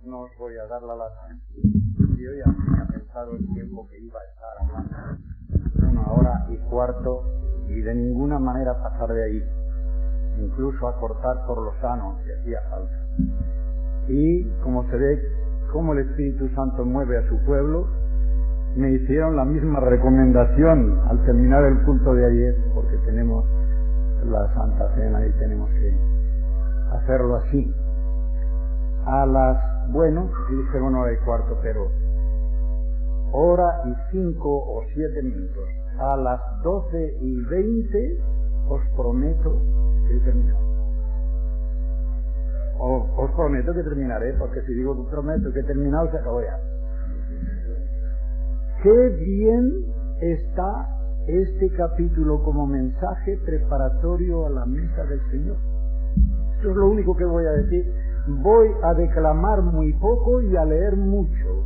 no os voy a dar la lata. Yo ya tenía pensado el tiempo que iba a estar hablando, 1 hora y cuarto, y de ninguna manera pasar de ahí, incluso a cortar por lo sano si hacía falta. Y como se ve cómo el Espíritu Santo mueve a su pueblo, me hicieron la misma recomendación al terminar el culto de ayer, porque tenemos la Santa Cena y tenemos que hacerlo así. Y dije 1 hora y cuarto, pero 1 hora y 5 o 7 minutos. A las 12:20 os prometo que termino. Os prometo que terminaré, porque si digo que prometo que he terminado, se acabó ya. Qué bien está este capítulo como mensaje preparatorio a la mesa del Señor. Esto es lo único que voy a decir. Voy a declamar muy poco y a leer mucho,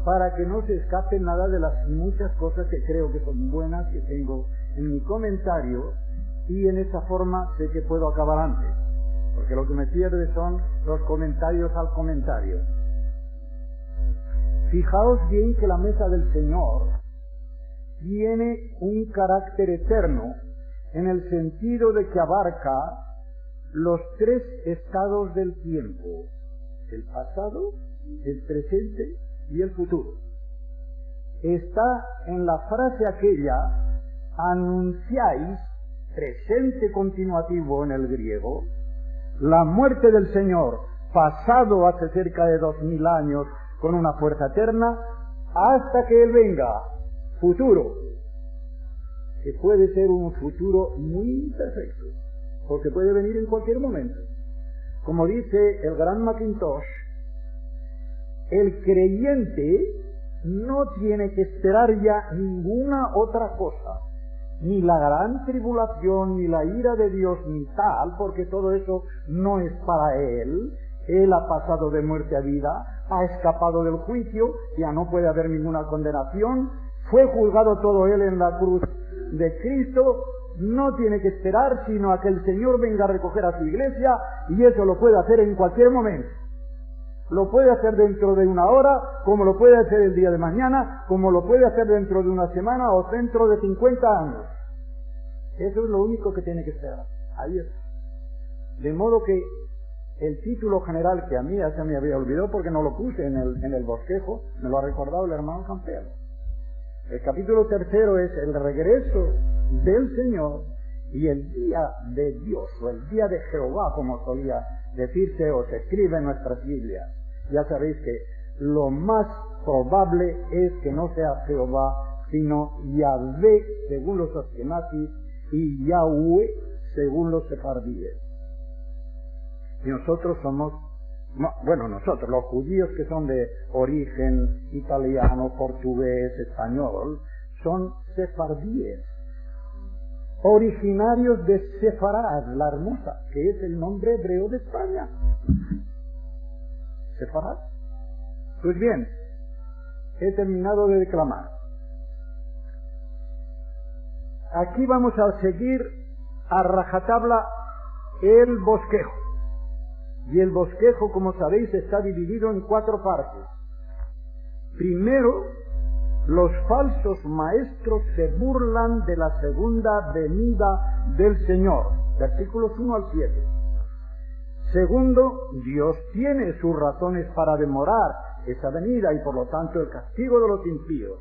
para que no se escape nada de las muchas cosas que creo que son buenas que tengo en mi comentario, y en esa forma sé que puedo acabar antes, porque lo que me pierde son los comentarios al comentario. Fijaos bien que la mesa del Señor tiene un carácter eterno, en el sentido de que abarca los 3 estados del tiempo: el pasado, el presente y el futuro. Está en la frase aquella: anunciáis, presente continuativo en el griego, la muerte del Señor, pasado hace cerca de 2000 años con una fuerza eterna, hasta que Él venga, futuro, que puede ser un futuro muy imperfecto, porque puede venir en cualquier momento. Como dice el gran Mackintosh, el creyente no tiene que esperar ya ninguna otra cosa, ni la gran tribulación, ni la ira de Dios, ni tal, porque todo eso no es para él. Él ha pasado de muerte a vida, ha escapado del juicio, ya no puede haber ninguna condenación, fue juzgado todo él en la cruz de Cristo. No tiene que esperar sino a que el Señor venga a recoger a su iglesia, y eso lo puede hacer en cualquier momento. Lo puede hacer dentro de 1 hora, como lo puede hacer el día de mañana, como lo puede hacer dentro de 1 semana o dentro de 50 años. Eso es lo único que tiene que esperar. Ahí es. De modo que el título general, que a mí ya se me había olvidado porque no lo puse en el bosquejo, me lo ha recordado el hermano Campero. El capítulo 3 es el regreso del Señor y el día de Dios, o el día de Jehová, como solía decirse o se escribe en nuestras Biblias. Ya sabéis que lo más probable es que no sea Jehová, sino Yahvé, según los askenazis, y Yahweh, según los sefardíes. Y nosotros somos, nosotros, los judíos que son de origen italiano, portugués, español, son sefardíes, originarios de Sefarad, la hermosa, que es el nombre hebreo de España. Sefarad. Pues bien, he terminado de declamar. Aquí vamos a seguir a rajatabla el bosquejo. Y el bosquejo, como sabéis, está dividido en 4 partes. Primero, los falsos maestros se burlan de la segunda venida del Señor, versículos 1 al 7. Segundo, Dios tiene sus razones para demorar esa venida y por lo tanto el castigo de los impíos,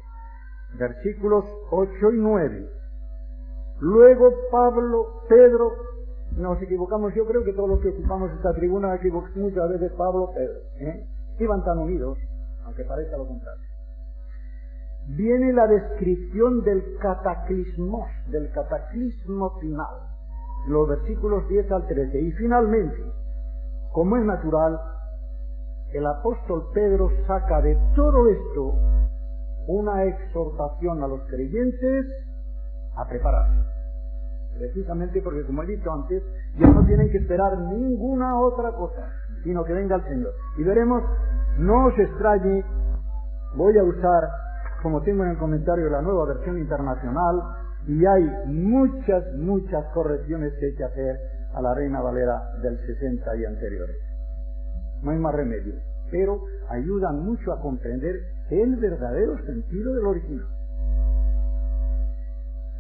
versículos 8 y 9. Luego Pedro, nos equivocamos, yo creo que todos los que ocupamos esta tribuna equivocamos muchas veces, Pablo, Pedro, iban tan unidos, aunque parezca lo contrario. Viene la descripción del cataclismo final, los versículos 10 al 13, y finalmente, como es natural, el apóstol Pedro saca de todo esto una exhortación a los creyentes a prepararse. Precisamente porque, como he dicho antes, ya no tienen que esperar ninguna otra cosa, sino que venga el Señor. Y veremos, no os extrañe, voy a usar, como tengo en el comentario, la nueva versión internacional, y hay muchas correcciones que hay que hacer a la Reina Valera del 60 y anteriores. No hay más remedio. pero ayudan mucho a comprender el verdadero sentido del original.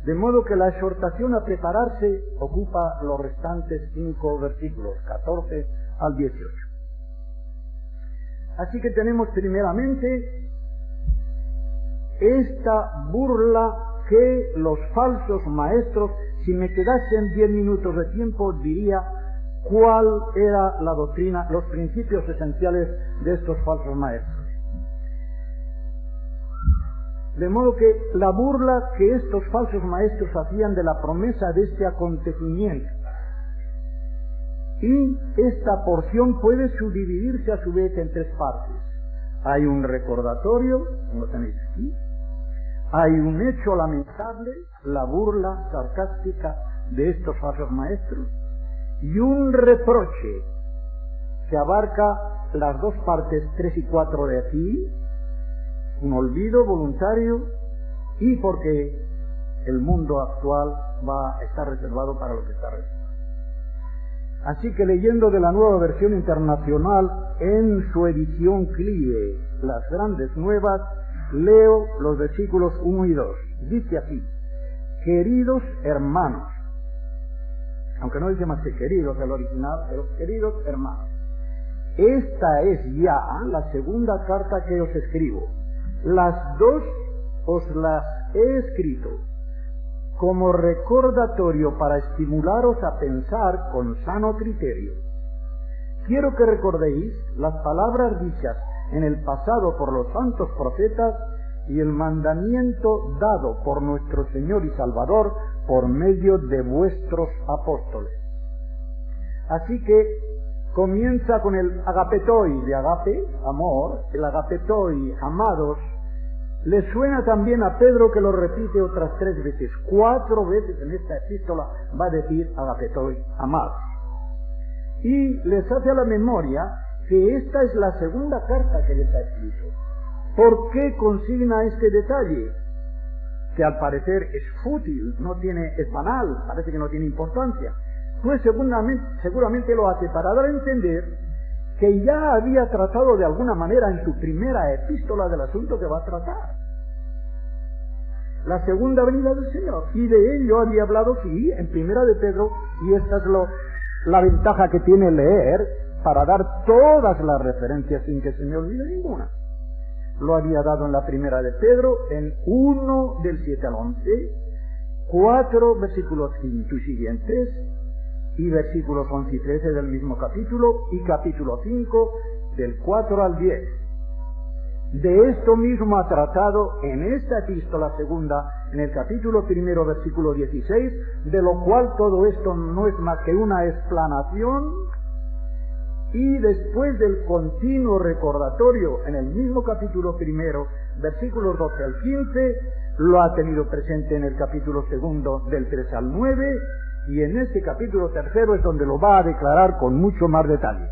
De modo que la exhortación a prepararse ocupa los restantes 5 versículos, 14 al 18. Así que tenemos primeramente esta burla que los falsos maestros, si me quedasen 10 minutos de tiempo, diría cuál era la doctrina, los principios esenciales de estos falsos maestros. De modo que la burla que estos falsos maestros hacían de la promesa de este acontecimiento, y esta porción puede subdividirse a su vez en 3 partes. Hay un recordatorio, como lo tenéis aquí, hay un hecho lamentable, la burla sarcástica de estos falsos maestros, y un reproche que abarca las 2 partes 3 y 4 de aquí, un olvido voluntario, y porque el mundo actual va a estar reservado para lo que está reservado. Así que leyendo de la Nueva Versión Internacional en su edición CLIE, las grandes nuevas, leo los versículos 1 y 2. Dice así: queridos hermanos, aunque no dice más que queridos el original, pero queridos hermanos, esta es ya la segunda carta que os escribo. Las 2 os las he escrito como recordatorio para estimularos a pensar con sano criterio. Quiero que recordéis las palabras dichas en el pasado por los santos profetas y el mandamiento dado por nuestro Señor y Salvador por medio de vuestros apóstoles. Así que comienza con el agapetoi de agape, amor, el agapetoi, amados. Le suena también a Pedro, que lo repite otras 3 veces. 4 veces en esta epístola va a decir agapetoi, amados. Y les hace a la memoria que esta es la segunda carta que les ha escrito. ¿Por qué consigna este detalle? Que al parecer es fútil, es banal, parece que no tiene importancia. Pues seguramente lo hace para dar a entender que ya había tratado de alguna manera en su primera epístola del asunto que va a tratar, la segunda venida del Señor, y de ello había hablado, sí, en primera de Pedro, y esta es la ventaja que tiene leer para dar todas las referencias sin que se me olvide ninguna. Lo había dado en la primera de Pedro, en 1 del 7 al 11, 4 versículos 5 y siguientes, y versículos 11 y 13 del mismo capítulo, y capítulo 5 del 4 al 10. De esto mismo ha tratado en esta epístola segunda, en el capítulo 1, versículo 16, de lo cual todo esto no es más que una explanación, y después del continuo recordatorio en el mismo capítulo 1, versículos 12 al 15, lo ha tenido presente en el capítulo 2 del 3 al 9, y en este capítulo 3 es donde lo va a declarar con mucho más detalle.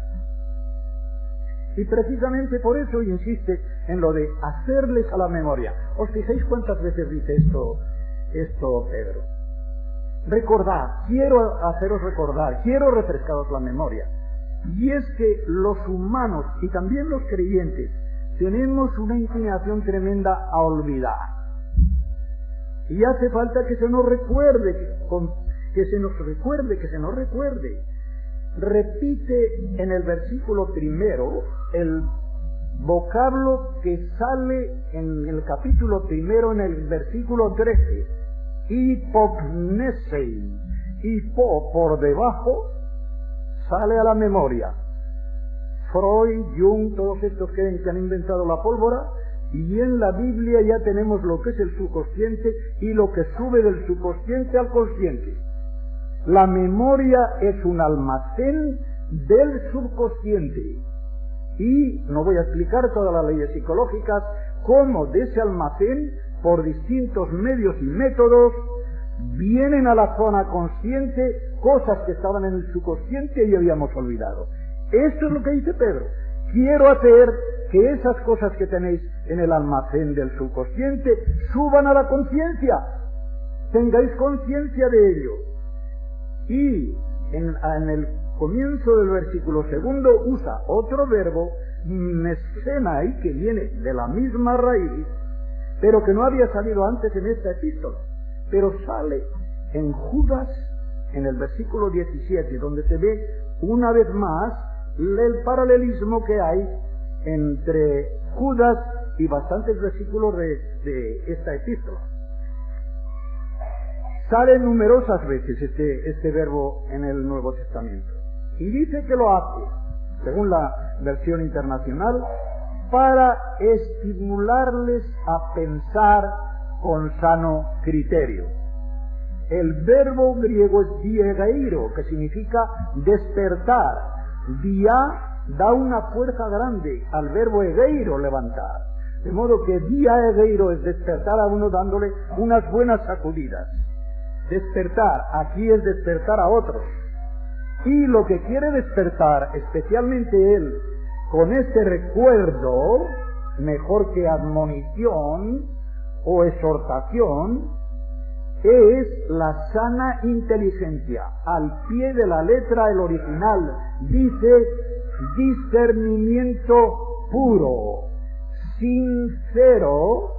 Y precisamente por eso insiste en lo de hacerles a la memoria. ¿Os fijáis cuántas veces dice esto Pedro? Recordad, quiero haceros recordar, quiero refrescaros la memoria. Y es que los humanos y también los creyentes tenemos una inclinación tremenda a olvidar. Y hace falta que se nos recuerde, que se nos recuerde. Repite en el versículo 1 el vocablo que sale en el capítulo 1 en el versículo 13. Hipognesei. Hipo por debajo sale a la memoria. Freud, Jung, todos estos creen que han inventado la pólvora, y en la Biblia ya tenemos lo que es el subconsciente y lo que sube del subconsciente al consciente. La memoria es un almacén del subconsciente. Y no voy a explicar todas las leyes psicológicas, cómo de ese almacén, por distintos medios y métodos, vienen a la zona consciente cosas que estaban en el subconsciente y habíamos olvidado. Esto es lo que dice Pedro. Quiero hacer que esas cosas que tenéis en el almacén del subconsciente suban a la conciencia. Tengáis conciencia de ello. Y en el comienzo del versículo 2 usa otro verbo escena ahí que viene de la misma raíz, pero que no había salido antes en esta epístola, pero sale en Judas, en el versículo 17, donde se ve una vez más el paralelismo que hay entre Judas y bastantes versículos de esta epístola. Sale numerosas veces este verbo en el Nuevo Testamento. Y dice que lo hace, según la versión internacional, para estimularles a pensar con sano criterio. El verbo griego es diegeiro, que significa despertar. Dia da una fuerza grande al verbo egeiro, levantar. De modo que dia egeiro es despertar a uno dándole unas buenas sacudidas. Despertar, aquí es despertar a otros. Y lo que quiere despertar, especialmente él, con este recuerdo, mejor que admonición o exhortación, es la sana inteligencia. Al pie de la letra, el original dice discernimiento puro, sincero,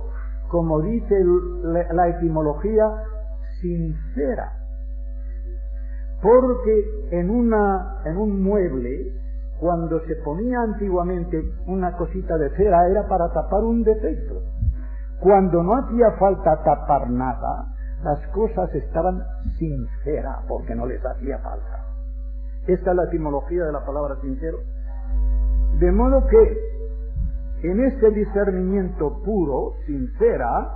como dice la etimología, sincera. Porque en un mueble, cuando se ponía antiguamente una cosita de cera, era para tapar un defecto. Cuando no hacía falta tapar nada, las cosas estaban sinceras, porque no les hacía falta. Esta es la etimología de la palabra sincero. De modo que en este discernimiento puro, sincera,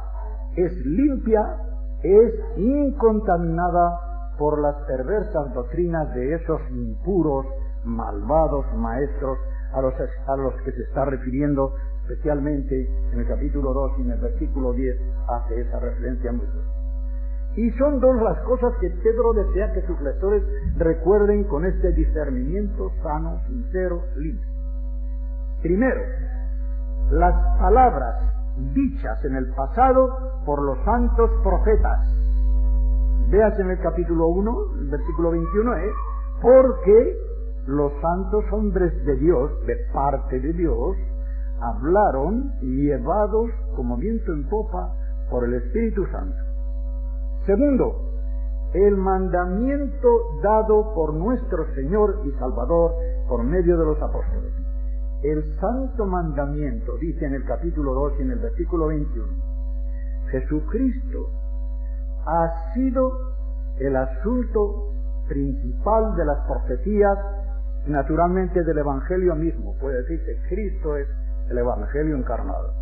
es limpia, es incontaminada por las perversas doctrinas de esos impuros, malvados maestros a los que se está refiriendo, especialmente en el capítulo 2 y en el versículo 10 hace esa referencia muy fuerte. Y son dos las cosas que Pedro desea que sus lectores recuerden con este discernimiento sano, sincero, limpio. Primero, las palabras dichas en el pasado por los santos profetas. Veas en el capítulo 1, el versículo 21, porque los santos hombres de Dios, de parte de Dios, hablaron llevados como viento en popa por el Espíritu Santo. Segundo, el mandamiento dado por nuestro Señor y Salvador por medio de los apóstoles. El santo mandamiento, dice en el capítulo 2 y en el versículo 21, Jesucristo ha sido el asunto principal de las profecías, naturalmente del Evangelio mismo. Puede decirse, Cristo es el Evangelio encarnado.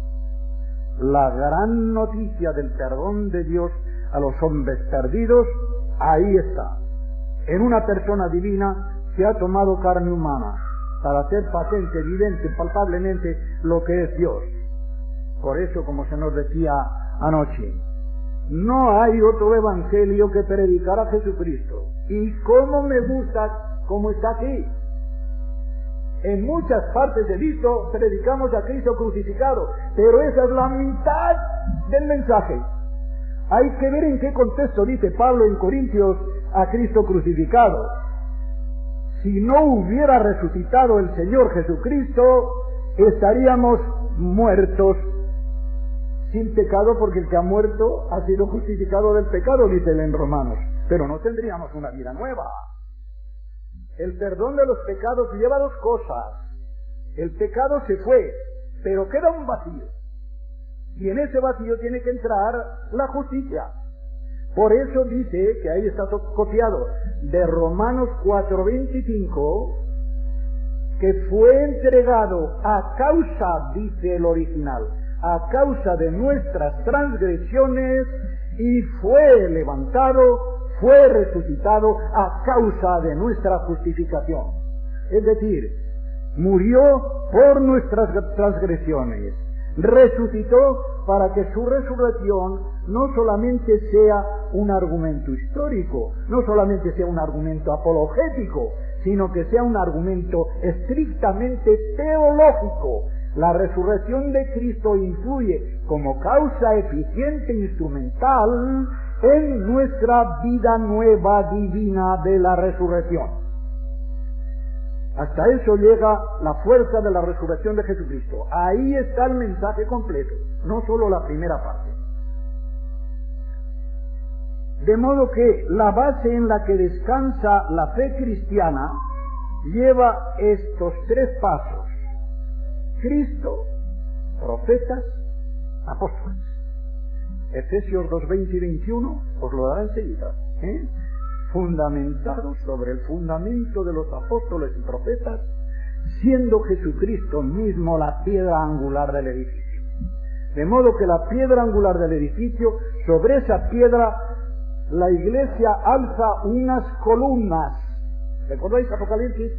La gran noticia del perdón de Dios a los hombres perdidos, ahí está. En una persona divina se ha tomado carne humana para hacer patente, evidente, palpablemente lo que es Dios. Por eso, como se nos decía anoche, no hay otro evangelio que predicar a Jesucristo. Y cómo me gusta cómo está aquí. En muchas partes he visto, predicamos a Cristo crucificado, pero esa es la mitad del mensaje. Hay que ver en qué contexto dice Pablo en Corintios a Cristo crucificado. Si no hubiera resucitado el Señor Jesucristo, estaríamos muertos sin pecado, porque el que ha muerto ha sido justificado del pecado, dice él en Romanos. Pero no tendríamos una vida nueva. El perdón de los pecados lleva dos cosas. El pecado se fue, pero queda un vacío. Y en ese vacío tiene que entrar la justicia. Por eso dice, que ahí está copiado, de Romanos 4:25, que fue entregado a causa, dice el original, a causa de nuestras transgresiones, y fue levantado, fue resucitado a causa de nuestra justificación. Es decir, murió por nuestras transgresiones, resucitó para que su resurrección no solamente sea un argumento histórico, no solamente sea un argumento apologético, sino que sea un argumento estrictamente teológico. La resurrección de Cristo influye como causa eficiente e instrumental en nuestra vida nueva divina de la resurrección. Hasta eso llega la fuerza de la resurrección de Jesucristo. Ahí está el mensaje completo, no solo la primera parte. De modo que la base en la que descansa la fe cristiana lleva estos tres pasos: Cristo, profetas, apóstoles. Efesios 2:20 y 21 os lo dará enseguida. Fundamentados sobre el fundamento de los apóstoles y profetas, siendo Jesucristo mismo la piedra angular del edificio. De modo que la piedra angular del edificio, sobre esa piedra la Iglesia alza unas columnas. ¿Recordáis Apocalipsis?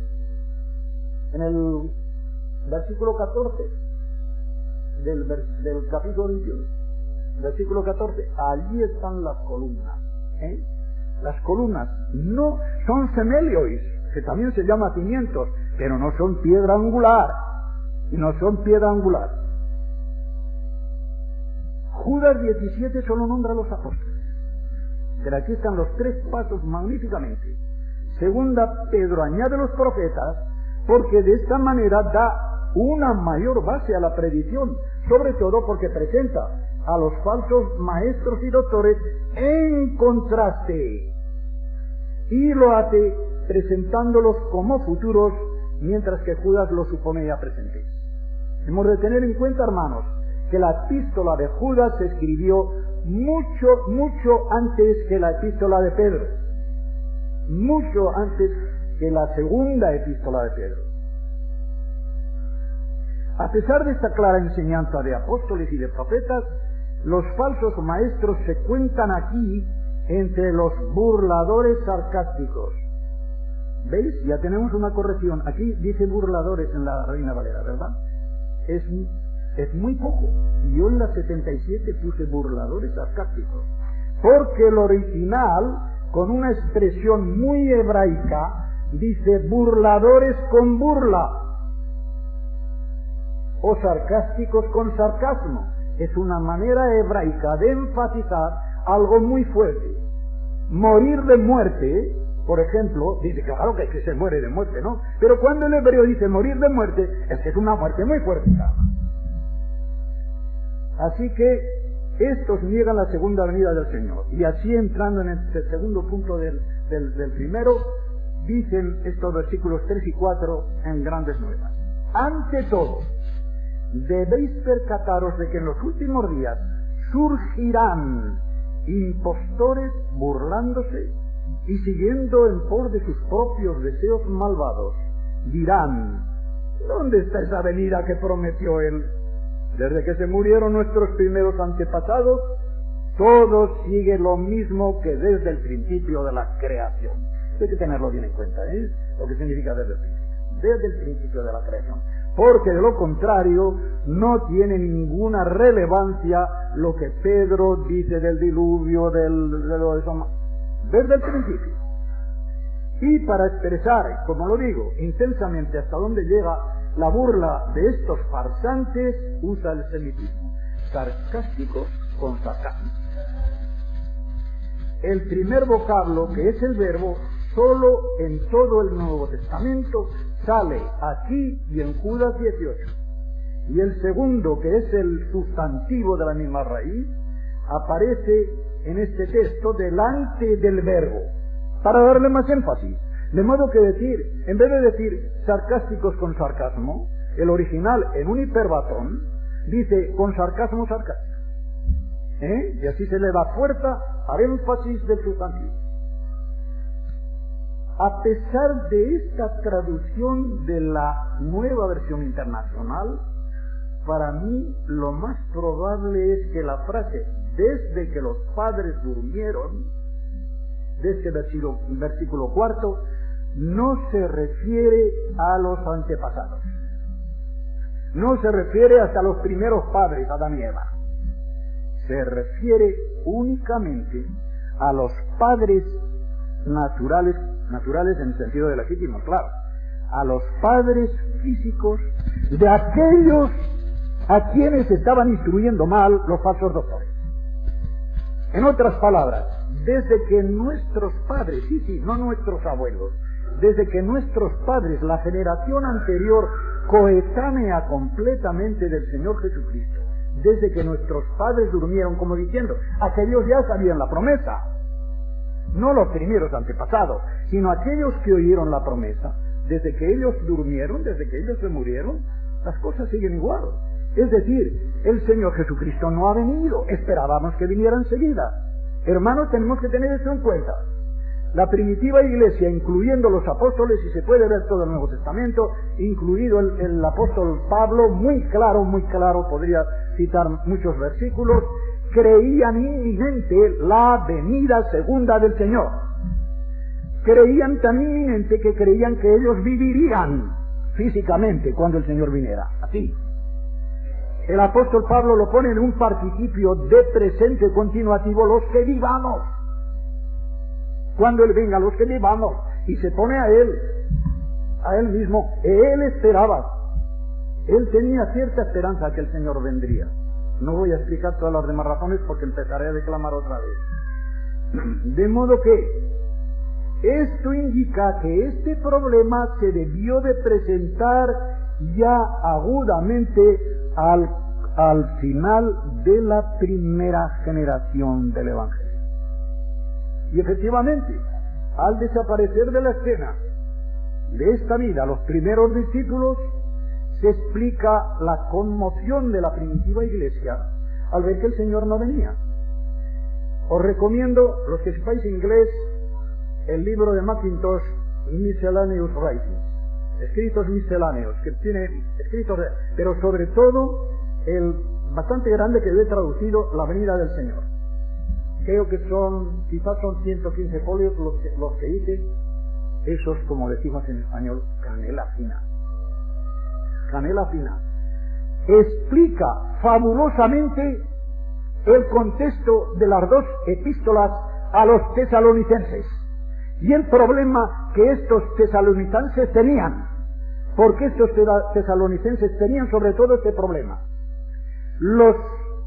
En el versículo 14 del capítulo 21. Versículo 14. Allí están las columnas. Las columnas no son semeliois, que también se llama cimientos, pero no son piedra angular. No son piedra angular. Judas 17 solo nombra a los apóstoles. Pero aquí están los tres pasos magníficamente. Segunda, Pedro añade los profetas, porque de esta manera da una mayor base a la predicación, sobre todo porque presenta a los falsos maestros y doctores en contraste, y lo hace presentándolos como futuros, mientras que Judas los supone ya presentes. Hemos de tener en cuenta, hermanos, que la epístola de Judas se escribió mucho antes que la epístola de Pedro, mucho antes que la segunda epístola de Pedro. A pesar de esta clara enseñanza de apóstoles y de profetas, los falsos maestros se cuentan aquí entre los burladores sarcásticos. ¿Veis? Ya tenemos una corrección. Aquí dice burladores en la Reina Valera, ¿verdad? Es muy poco. Yo en la 77 puse burladores sarcásticos, porque el original, con una expresión muy hebraica, dice burladores con burla, o sarcásticos con sarcasmo. Es una manera hebraica de enfatizar algo muy fuerte. Morir de muerte, por ejemplo, dice claro que se muere de muerte, ¿no? Pero cuando el hebreo dice morir de muerte, es que es una muerte muy fuerte. Así que estos niegan la segunda venida del Señor. Y así, entrando en el segundo punto del primero, dicen estos versículos 3 y 4 en grandes nuevas. Ante todo, debéis percataros de que en los últimos días surgirán impostores burlándose y siguiendo en pos de sus propios deseos malvados. Dirán: ¿dónde está esa venida que prometió él? Desde que se murieron nuestros primeros antepasados, todo sigue lo mismo que desde el principio de la creación. Hay que tenerlo bien en cuenta, lo que significa desde el principio. Desde el principio de la creación. Porque de lo contrario no tiene ninguna relevancia lo que Pedro dice del diluvio, desde el principio. Y para expresar, como lo digo, intensamente hasta dónde llega la burla de estos farsantes, usa el semitismo: sarcásticos con sarcasmo. El primer vocablo, que es el verbo, solo en todo el Nuevo Testamento sale aquí y en Judas 18. Y el segundo, que es el sustantivo de la misma raíz, aparece en este texto delante del verbo, para darle más énfasis. De modo que decir, en vez de decir sarcásticos con sarcasmo, el original en un hiperbatón dice con sarcasmo sarcástico. Y así se le da fuerza al énfasis del sustantivo. A pesar de esta traducción de la Nueva Versión Internacional, para mí lo más probable es que la frase "desde que los padres durmieron", de este versículo 4, no se refiere a los antepasados. No se refiere hasta los primeros padres, Adán y Eva. Se refiere únicamente a los padres naturales en el sentido de legítimo, claro, a los padres físicos de aquellos a quienes estaban instruyendo mal los falsos doctores. En otras palabras, desde que nuestros padres, no nuestros abuelos, desde que nuestros padres, la generación anterior, coetánea completamente del Señor Jesucristo, desde que nuestros padres durmieron, como diciendo, aquellos ya sabían la promesa, no los primeros antepasados, sino aquellos que oyeron la promesa, desde que ellos durmieron, desde que ellos se murieron, las cosas siguen igual. Es decir, el Señor Jesucristo no ha venido, esperábamos que viniera enseguida. Hermanos, tenemos que tener esto en cuenta. La primitiva iglesia, incluyendo los apóstoles, y se puede ver todo el Nuevo Testamento, incluido el apóstol Pablo, muy claro, podría citar muchos versículos, creían inminente la venida segunda del Señor. Creían tan inminente que creían que ellos vivirían físicamente cuando el Señor viniera. Así. El apóstol Pablo lo pone en un participio de presente continuativo, los que vivamos. Cuando Él venga, los que vivamos. Y se pone a Él mismo. Él esperaba. Él tenía cierta esperanza que el Señor vendría. No voy a explicar todas las demás razones porque empezaré a declamar otra vez. De modo que esto indica que este problema se debió de presentar ya agudamente al final de la primera generación del Evangelio. Y efectivamente, al desaparecer de la escena de esta vida los primeros discípulos, se explica la conmoción de la primitiva iglesia al ver que el Señor no venía. Os recomiendo, los que sepáis inglés, el libro de Mackintosh, Miscellaneous Writings, escritos misceláneos, que tiene escritos, pero sobre todo el bastante grande que he traducido, La venida del Señor. Creo que quizás son 115 folios los que hice, esos, como decimos en español, canela fina. Canela fina. Explica fabulosamente el contexto de las dos epístolas a los tesalonicenses y el problema que estos tesalonicenses tenían. Porque estos tesalonicenses tenían sobre todo este problema. Los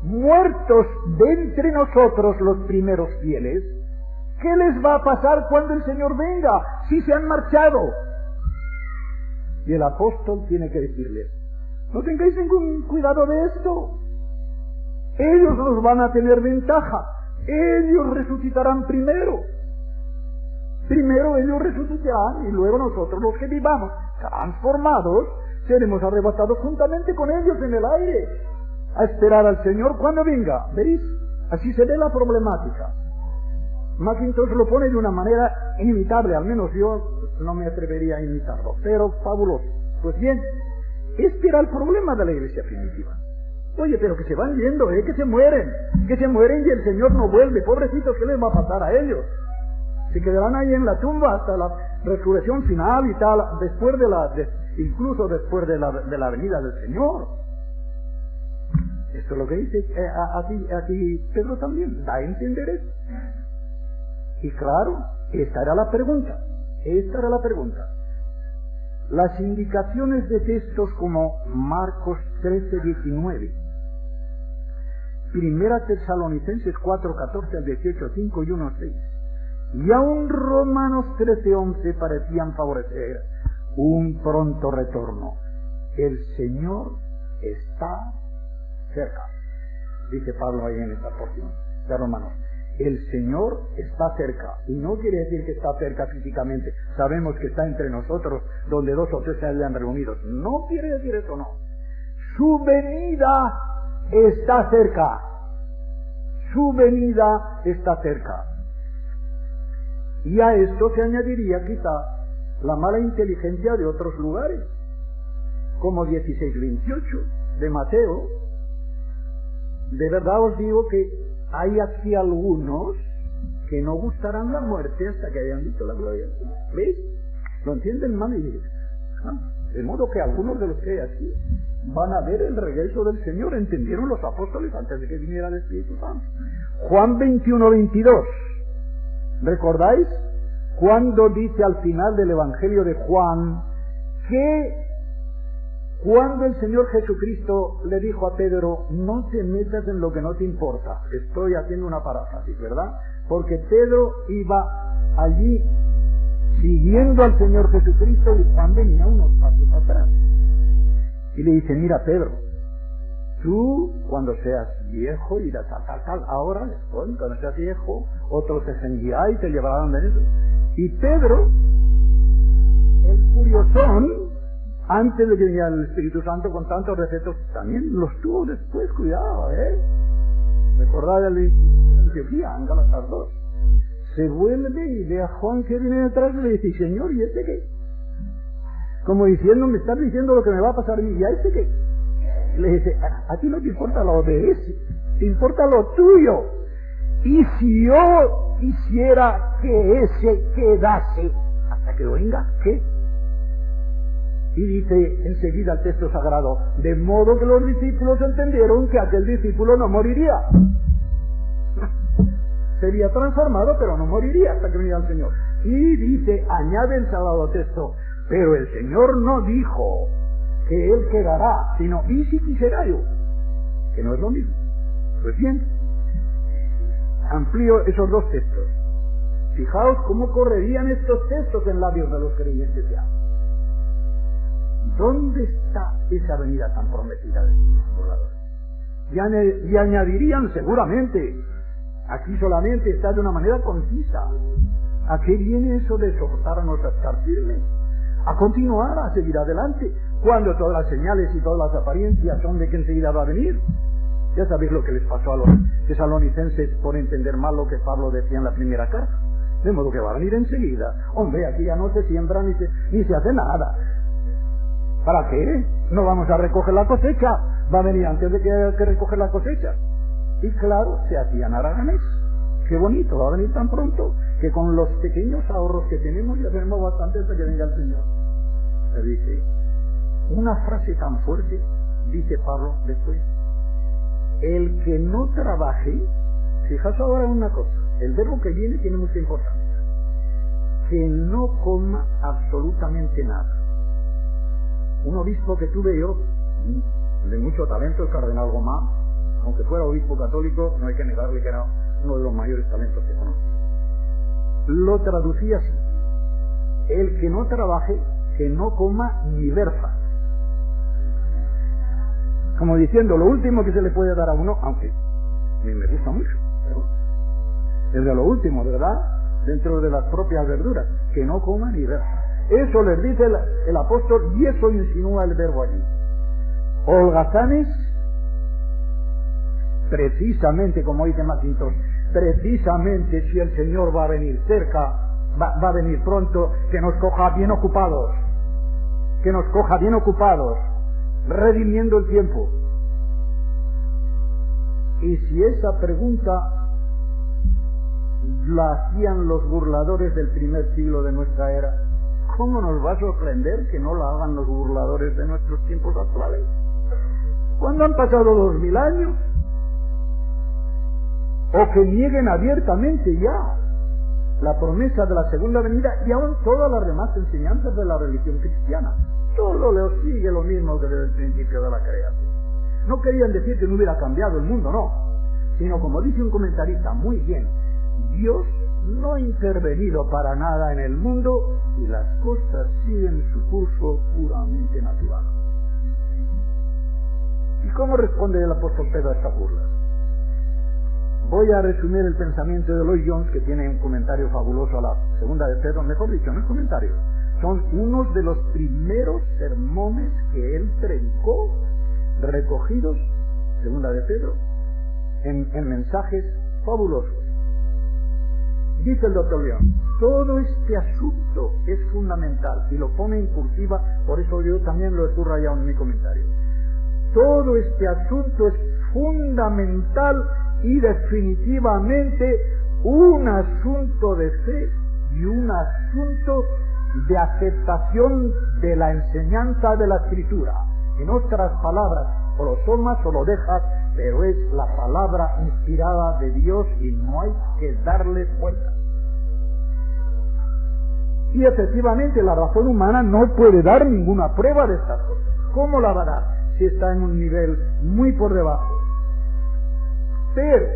muertos de entre nosotros, los primeros fieles, ¿qué les va a pasar cuando el Señor venga? Si se han marchado. Y el apóstol tiene que decirles, no tengáis ningún cuidado de esto. Ellos nos van a tener ventaja. Ellos resucitarán primero. Primero ellos resucitarán y luego nosotros, los que vivamos, transformados, seremos arrebatados juntamente con ellos en el aire, a esperar al Señor cuando venga. ¿Veis? Así se ve la problemática. Mackintosh lo pone de una manera inimitable, al menos yo no me atrevería a imitarlo, pero fabuloso. Pues bien, este era el problema de la iglesia primitiva. Oye, pero que se van yendo, que se mueren y el Señor no vuelve. Pobrecitos, ¿qué les va a pasar a ellos? Se quedarán ahí en la tumba hasta la resurrección final y tal, incluso después de la venida del Señor. Esto es lo que dice aquí Pedro también, da a entender eso. Y claro, esta era la pregunta. Las indicaciones de textos como Marcos 13:19, Primera Tesalonicenses 4:14 al 18, 5 y 1:6, y aún Romanos 13:11 parecían favorecer un pronto retorno. El Señor está cerca, dice Pablo ahí en esta porción de Romanos. El Señor está cerca, y no quiere decir que está cerca físicamente. Sabemos que está entre nosotros, donde dos o tres se hayan reunidos. No quiere decir eso, no. Su venida está cerca. Su venida está cerca. Y a esto se añadiría quizá la mala inteligencia de otros lugares, como 16:28 de Mateo. De verdad os digo que hay aquí algunos que no gustarán la muerte hasta que hayan visto la gloria. ¿Veis? ¿Lo entienden mal? Y dicen, de modo que algunos de los que hay aquí van a ver el regreso del Señor. ¿Entendieron los apóstoles antes de que viniera el Espíritu Santo? Juan 21:22. ¿Recordáis? Cuando dice al final del Evangelio de Juan que cuando el Señor Jesucristo le dijo a Pedro, no te metas en lo que no te importa. Estoy haciendo una paráfrasis, ¿verdad? Porque Pedro iba allí siguiendo al Señor Jesucristo, y Juan venía unos pasos atrás. Y le dice, mira Pedro, tú cuando seas viejo irás a tal, ahora después, cuando seas viejo, otros te seguirán y te llevarán de eso. Y Pedro, el curiosón, antes de que viniera el Espíritu Santo con tantos defectos, también los tuvo después, cuidado, recordad el Antioquía, en Gálatas 2. Se vuelve y ve a Juan que viene detrás y le dice, Señor, ¿y este qué? Como diciendo, me estás diciendo lo que me va a pasar a mí, ¿y a este qué? Le dice, a ti no te importa lo de ese, te importa lo tuyo. Y si yo quisiera que ese quedase hasta que venga, ¿qué? Y dice enseguida el texto sagrado, de modo que los discípulos entendieron que aquel discípulo no moriría. Sería transformado, pero no moriría hasta que viniera el Señor. Y dice, añade el sagrado texto, pero el Señor no dijo que Él quedará, sino, ¿y si quisiera yo? Que no es lo mismo. Pues bien, amplío esos dos textos. Fijaos cómo correrían estos textos en labios de los creyentes ya. ¿Dónde está esa venida tan prometida de los burladores? Y añadirían seguramente, aquí solamente está de una manera concisa, ¿a qué viene eso de exhortarnos a estar firmes? A continuar, a seguir adelante, cuando todas las señales y todas las apariencias son de que enseguida va a venir. Ya sabéis lo que les pasó a los tesalonicenses por entender mal lo que Pablo decía en la primera carta. De modo que va a venir enseguida. Hombre, aquí ya no se siembra ni se hace nada. ¿Para qué? No vamos a recoger la cosecha. Va a venir antes de que recoger la cosecha. Y claro, se hacían haraganes. Qué bonito, va a venir tan pronto que con los pequeños ahorros que tenemos ya tenemos bastante hasta que venga el Señor. Le dice, una frase tan fuerte, dice Pablo después, el que no trabaje, fijaos ahora en una cosa, el verbo que viene tiene mucha importancia, que no coma absolutamente nada. Un obispo que tuve yo, de mucho talento, el cardenal Gomá, aunque fuera obispo católico, no hay que negarle que era uno de los mayores talentos que conocí. Lo traducía así, el que no trabaje, que no coma ni verfa. Como diciendo, lo último que se le puede dar a uno, aunque a mí me gusta mucho, pero es de lo último, ¿verdad? Dentro de las propias verduras, que no coma ni verfa. Eso les dice el apóstol, y eso insinúa el verbo allí. Holgazanes, precisamente como dice Macintosh, precisamente si el Señor va a venir cerca, va a venir pronto, que nos coja bien ocupados, redimiendo el tiempo. Y si esa pregunta la hacían los burladores del primer siglo de nuestra era, ¿cómo nos va a sorprender que no la hagan los burladores de nuestros tiempos actuales? Cuando han pasado 2000 años, o que nieguen abiertamente ya la promesa de la segunda venida y aún todas las demás enseñanzas de la religión cristiana. Todo le sigue lo mismo que desde el principio de la creación. No querían decir que no hubiera cambiado el mundo, no, sino como dice un comentarista muy bien, Dios no ha intervenido para nada en el mundo y las cosas siguen su curso puramente natural. ¿Y cómo responde el apóstol Pedro a esta burla? Voy a resumir el pensamiento de Lloyd Jones, que tiene un comentario fabuloso a la segunda de Pedro, mejor dicho, no es comentario, son unos de los primeros sermones que él predicó, recogidos, segunda de Pedro, en mensajes fabulosos. Dice el doctor León, todo este asunto es fundamental, y lo pone en cursiva, por eso yo también lo he subrayado en mi comentario. Todo este asunto es fundamental y definitivamente un asunto de fe y un asunto de aceptación de la enseñanza de la Escritura. En otras palabras, o lo tomas o lo dejas, pero es la palabra inspirada de Dios y no hay que darle vuelta. Y efectivamente la razón humana no puede dar ninguna prueba de estas cosas. ¿Cómo la va a dar si está en un nivel muy por debajo? Pero,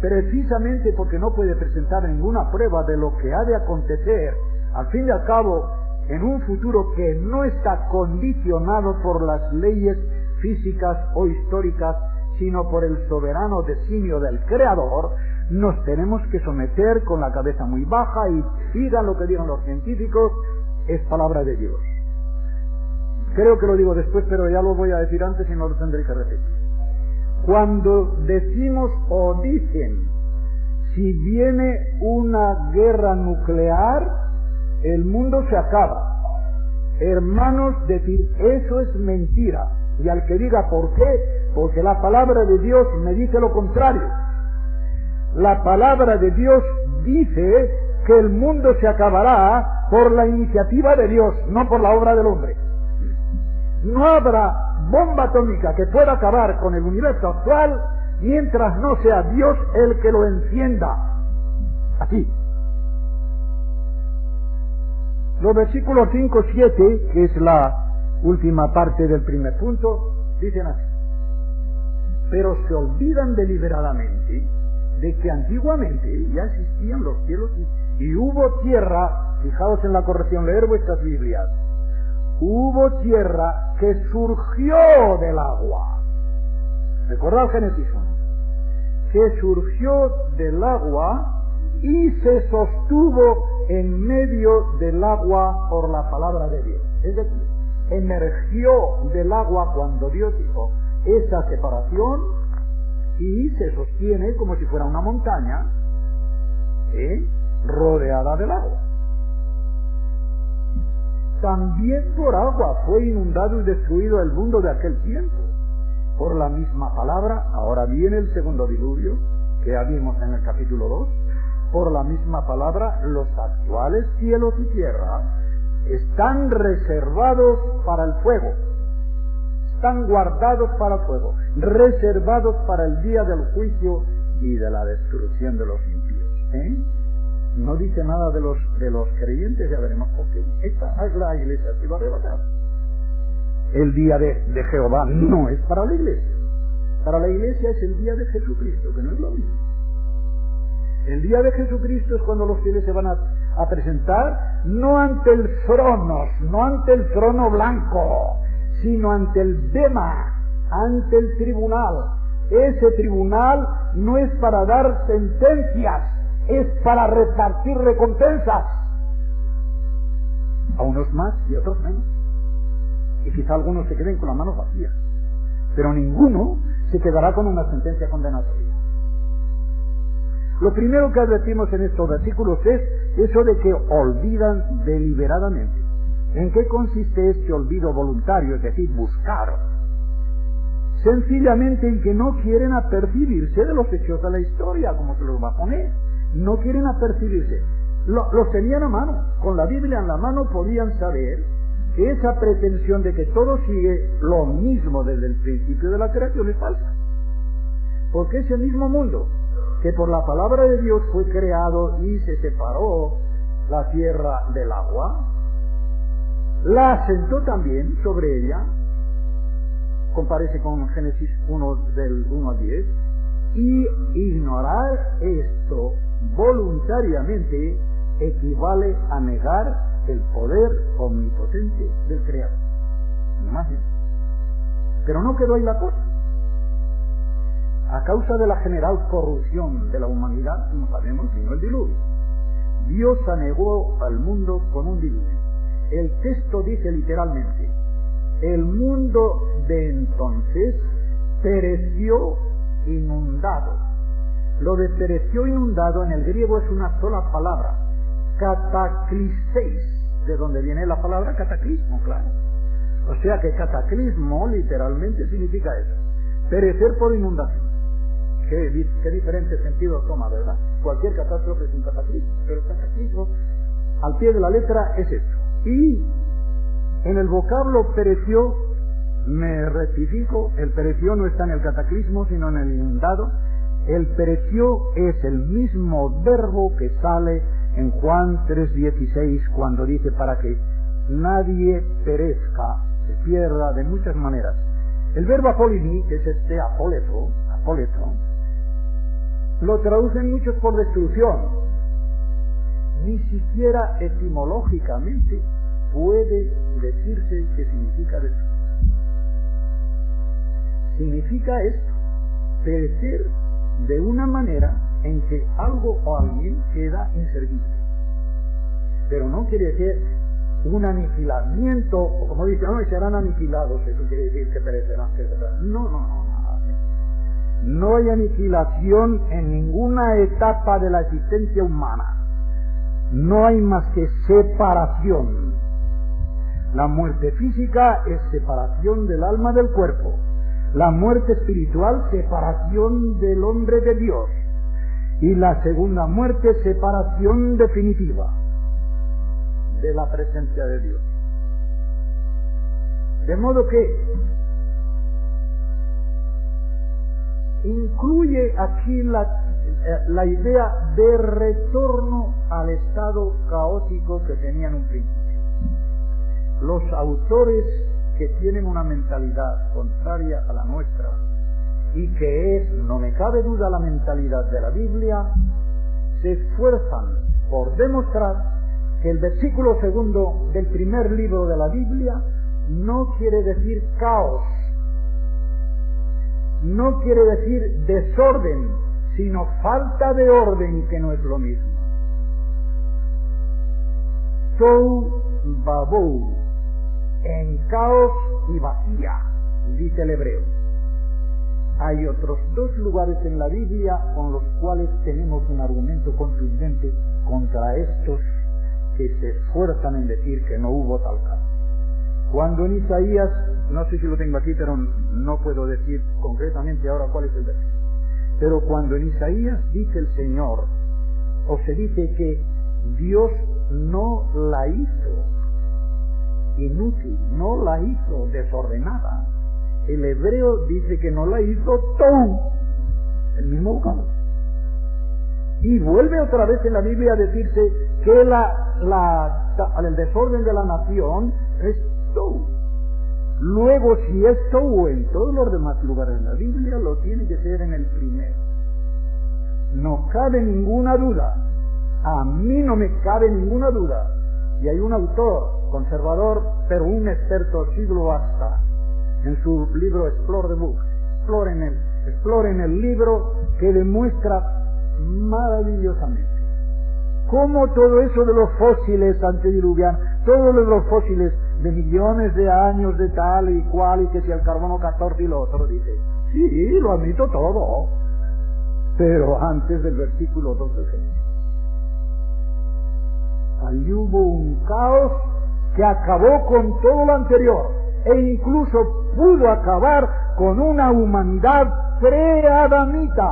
precisamente porque no puede presentar ninguna prueba de lo que ha de acontecer al fin y al cabo, en un futuro que no está condicionado por las leyes físicas o históricas, sino por el soberano designio del Creador, nos tenemos que someter con la cabeza muy baja y digan lo que digan los científicos, es palabra de Dios. Creo que lo digo después, pero ya lo voy a decir antes y no lo tendré que repetir. Cuando decimos o dicen, si viene una guerra nuclear, el mundo se acaba. Hermanos, decir eso es mentira. Y al que diga por qué, porque la palabra de Dios me dice lo contrario. La palabra de Dios dice que el mundo se acabará por la iniciativa de Dios, no por la obra del hombre. No habrá bomba atómica que pueda acabar con el universo actual mientras no sea Dios el que lo encienda. Así. Los versículos 5, 7, que es la última parte del primer punto, dicen así: pero se olvidan deliberadamente de que antiguamente ya existían los cielos y hubo tierra. Fijaos en la corrección, leer vuestras Biblias. Hubo tierra que surgió del agua. Recordad Génesis 1. Que surgió del agua y se sostuvo en medio del agua por la palabra de Dios. Es decir, emergió del agua cuando Dios hizo esa separación y se sostiene como si fuera una montaña rodeada del agua. También por agua fue inundado y destruido el mundo de aquel tiempo. Por la misma palabra, ahora viene el segundo diluvio, que ya vimos en el capítulo 2, por la misma palabra, los actuales cielos y tierra están reservados para el fuego, están guardados para el fuego, reservados para el día del juicio y de la destrucción de los impíos. No dice nada de los creyentes, ya veremos por qué. Esta es la iglesia que va a arrebatar. El día de Jehová no es para la iglesia. Para la iglesia es el día de Jesucristo, que no es lo mismo. El día de Jesucristo es cuando los fieles se van a presentar, no ante el trono blanco, sino ante el Bema, ante el tribunal. Ese tribunal no es para dar sentencias, es para repartir recompensas. A unos más y a otros menos. Y quizá algunos se queden con las manos vacías, pero ninguno se quedará con una sentencia condenatoria. Lo primero que advertimos en estos versículos es eso de que olvidan deliberadamente. ¿En qué consiste este olvido voluntario, es decir, buscar? Sencillamente en que no quieren apercibirse de los hechos de la historia, como se los va a poner. No quieren apercibirse. Los tenían a mano. Con la Biblia en la mano podían saber que esa pretensión de que todo sigue lo mismo desde el principio de la creación es falsa. Porque ese mismo mundo que por la palabra de Dios fue creado y se separó la tierra del agua, la asentó también sobre ella, comparece con Génesis 1 del 1 al 10, y ignorar esto voluntariamente equivale a negar el poder omnipotente del Creador. Imagínate. Pero no quedó ahí la cosa. A causa de la general corrupción de la humanidad, como sabemos, vino el diluvio. Dios anegó al mundo con un diluvio. El texto dice literalmente: el mundo de entonces pereció inundado. Lo de pereció inundado en el griego es una sola palabra, cataclisteis, de donde viene la palabra cataclismo, claro. O sea que cataclismo literalmente significa eso, perecer por inundación. Qué diferentes sentidos toma, ¿verdad? Cualquier catástrofe es un cataclismo, pero el cataclismo al pie de la letra es esto. Y en el vocablo pereció, me rectifico, el pereció no está en el cataclismo, sino en el inundado. El pereció es el mismo verbo que sale en Juan 3:16, cuando dice: para que nadie perezca, se pierda de muchas maneras. El verbo apolini, que es este apóleto, lo traducen muchos por destrucción. ni siquiera etimológicamente puede decirse que significa destruir. Significa esto, perecer de una manera en que algo o alguien queda inservible. Pero no quiere decir un aniquilamiento, o como dice, no, serán aniquilados, eso quiere decir que perecerán, etc. No. No hay aniquilación en ninguna etapa de la existencia humana. No hay más que separación. La muerte física es separación del alma del cuerpo. La muerte espiritual, separación del hombre de Dios. Y la segunda muerte, separación definitiva de la presencia de Dios. De modo que incluye aquí la idea de retorno al estado caótico que tenían un principio. Los autores que tienen una mentalidad contraria a la nuestra, y que es, no me cabe duda, la mentalidad de la Biblia, se esfuerzan por demostrar que el versículo 2 del primer libro de la Biblia no quiere decir caos, no quiere decir desorden, sino falta de orden, que no es lo mismo. Tohu Babou, en caos y vacía, dice el hebreo. Hay otros dos lugares en la Biblia con los cuales tenemos un argumento contundente contra estos que se esfuerzan en decir que no hubo tal caso. Cuando en Isaías, no sé si lo tengo aquí, pero no puedo decir concretamente ahora cuál es el versículo, pero cuando en Isaías dice el Señor, o se dice que Dios no la hizo inútil, no la hizo desordenada, el hebreo dice que no la hizo tohu, el mismo vocablo. Y vuelve otra vez en la Biblia a decirse que el desorden de la nación es tohu. Luego, si es tohu en todos los demás lugares de la Biblia, lo tiene que ser en el primero. No cabe ninguna duda. A mí no me cabe ninguna duda. Y hay un autor conservador, pero un experto siglo hasta, en su libro Explore the Book, exploren el libro, que demuestra maravillosamente cómo todo eso de los fósiles antediluvianos, todos los fósiles de millones de años de tal y cual, y que si el carbono 14 y lo otro, dice, sí, lo admito todo, pero antes del versículo 2 del Génesis. Allí hubo un caos que acabó con todo lo anterior, e incluso pudo acabar con una humanidad pre-adamita,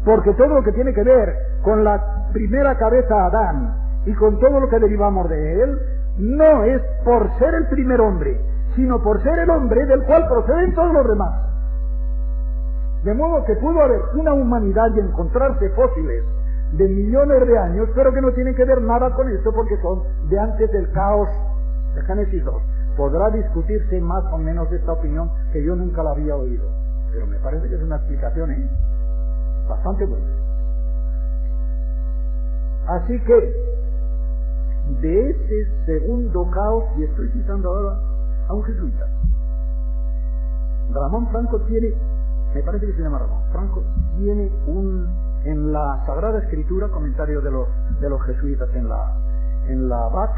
porque todo lo que tiene que ver con la primera cabeza Adán y con todo lo que derivamos de él, no es por ser el primer hombre, sino por ser el hombre del cual proceden todos los demás. De modo que pudo haber una humanidad y encontrarse fósiles de millones de años, pero que no tienen que ver nada con esto, porque son de antes del caos de Génesis 2. Podrá discutirse más o menos esta opinión, que yo nunca la había oído, pero me parece que es una explicación bastante buena. Así que, de ese segundo caos, y estoy citando ahora a un jesuita, Ramón Franco tiene, me parece que se llama Ramón Franco, tiene en la Sagrada Escritura, comentario de los jesuitas en la BAC,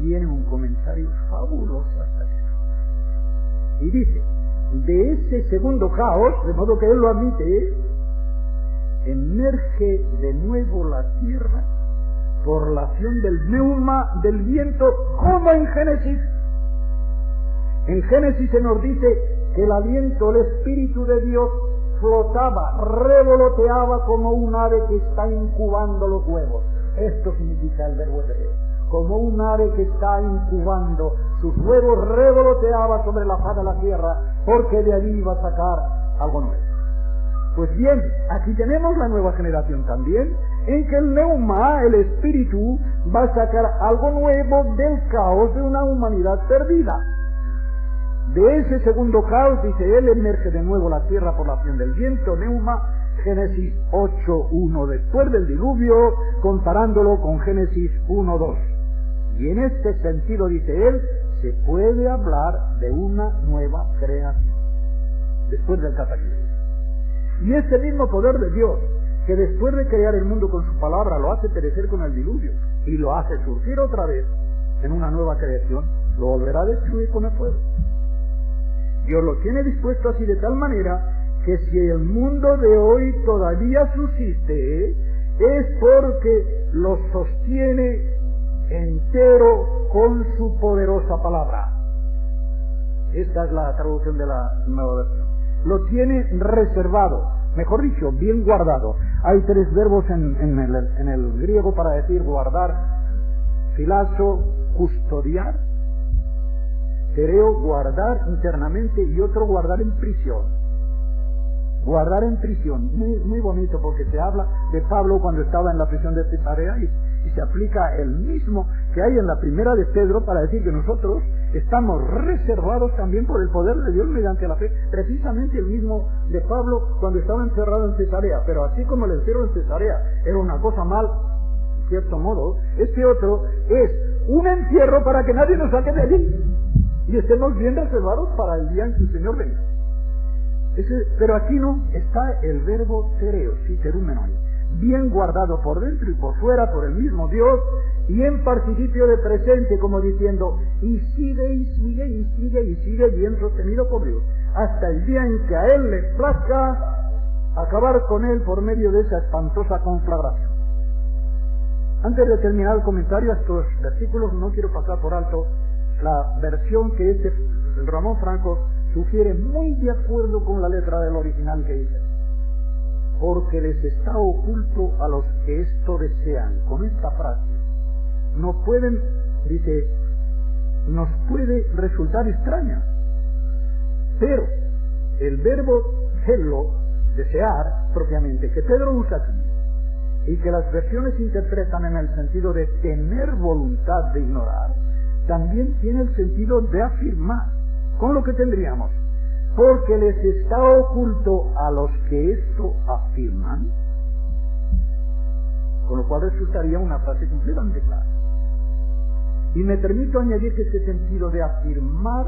tiene un comentario fabuloso hasta eso. Y dice, de ese segundo caos, de modo que él lo admite, emerge de nuevo la tierra por la acción del pneuma del viento, como en Génesis. En Génesis se nos dice que el aliento, el Espíritu de Dios, flotaba, revoloteaba como un ave que está incubando los huevos. Esto significa el verbo hebreo. Como un ave que está incubando sus huevos, revoloteaba sobre la faz de la tierra, porque de allí iba a sacar algo nuevo. Pues bien, aquí tenemos la nueva generación también, en que el neuma, el espíritu, va a sacar algo nuevo del caos de una humanidad perdida. De ese segundo caos, dice él, emerge de nuevo la tierra por la acción del viento, neuma, Génesis 8:1 después del diluvio, comparándolo con Génesis 1:2. Y en este sentido, dice él, se puede hablar de una nueva creación después del cataclismo. Y este mismo poder de Dios, que después de crear el mundo con su palabra lo hace perecer con el diluvio y lo hace surgir otra vez en una nueva creación, lo volverá a destruir con el fuego. Dios lo tiene dispuesto así de tal manera que si el mundo de hoy todavía subsiste, es porque lo sostiene entero con su poderosa palabra. Esta es la traducción de la nueva versión. Lo tiene reservado, mejor dicho, bien guardado. Hay tres verbos en el griego para decir guardar: filazo, custodiar; tereo, guardar internamente, y otro, guardar en prisión. Guardar en prisión, muy bonito, porque se habla de Pablo cuando estaba en la prisión de Cesarea y se aplica el mismo que hay en la primera de Pedro para decir que nosotros estamos reservados también por el poder de Dios mediante la fe. Precisamente el mismo de Pablo cuando estaba encerrado en Cesarea, pero así como el encierro en Cesarea era una cosa mal, en cierto modo, este otro es un encierro para que nadie nos saque de allí y estemos bien reservados para el día en que el Señor venga. Pero aquí no, está el verbo tereo, sí, terúmenoi, bien guardado por dentro y por fuera por el mismo Dios, y en participio de presente, como diciendo, y sigue, y sigue, y sigue, y sigue, bien sostenido por Dios, hasta el día en que a Él le plazca acabar con Él por medio de esa espantosa conflagración. Antes de terminar el comentario a estos versículos, no quiero pasar por alto la versión que Ramón Franco sugiere, muy de acuerdo con la letra del original, que dice: porque les está oculto a los que esto desean. Con esta frase no pueden, dice, nos puede resultar extraña, pero el verbo hello, desear propiamente, que Pedro usa aquí y que las versiones interpretan en el sentido de tener voluntad de ignorar, también tiene el sentido de afirmar, con lo que tendríamos: porque les está oculto a los que esto afirman, con lo cual resultaría una frase completamente clara. Y me permito añadir que este sentido de afirmar,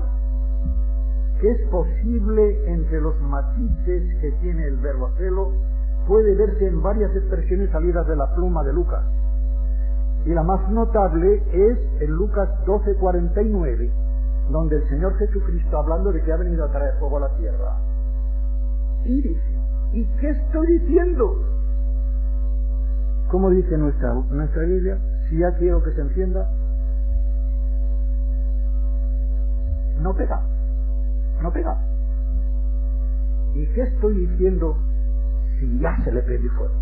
que es posible entre los matices que tiene el verbo hacerlo, puede verse en varias expresiones salidas de la pluma de Lucas. Y la más notable es en Lucas 12:49, donde el Señor Jesucristo, hablando de que ha venido a traer fuego a la tierra, y dice: ¿y qué estoy diciendo? Como dice nuestra Biblia, si ya quiero que se encienda, no pega. ¿Y qué estoy diciendo si ya se le prende fuego?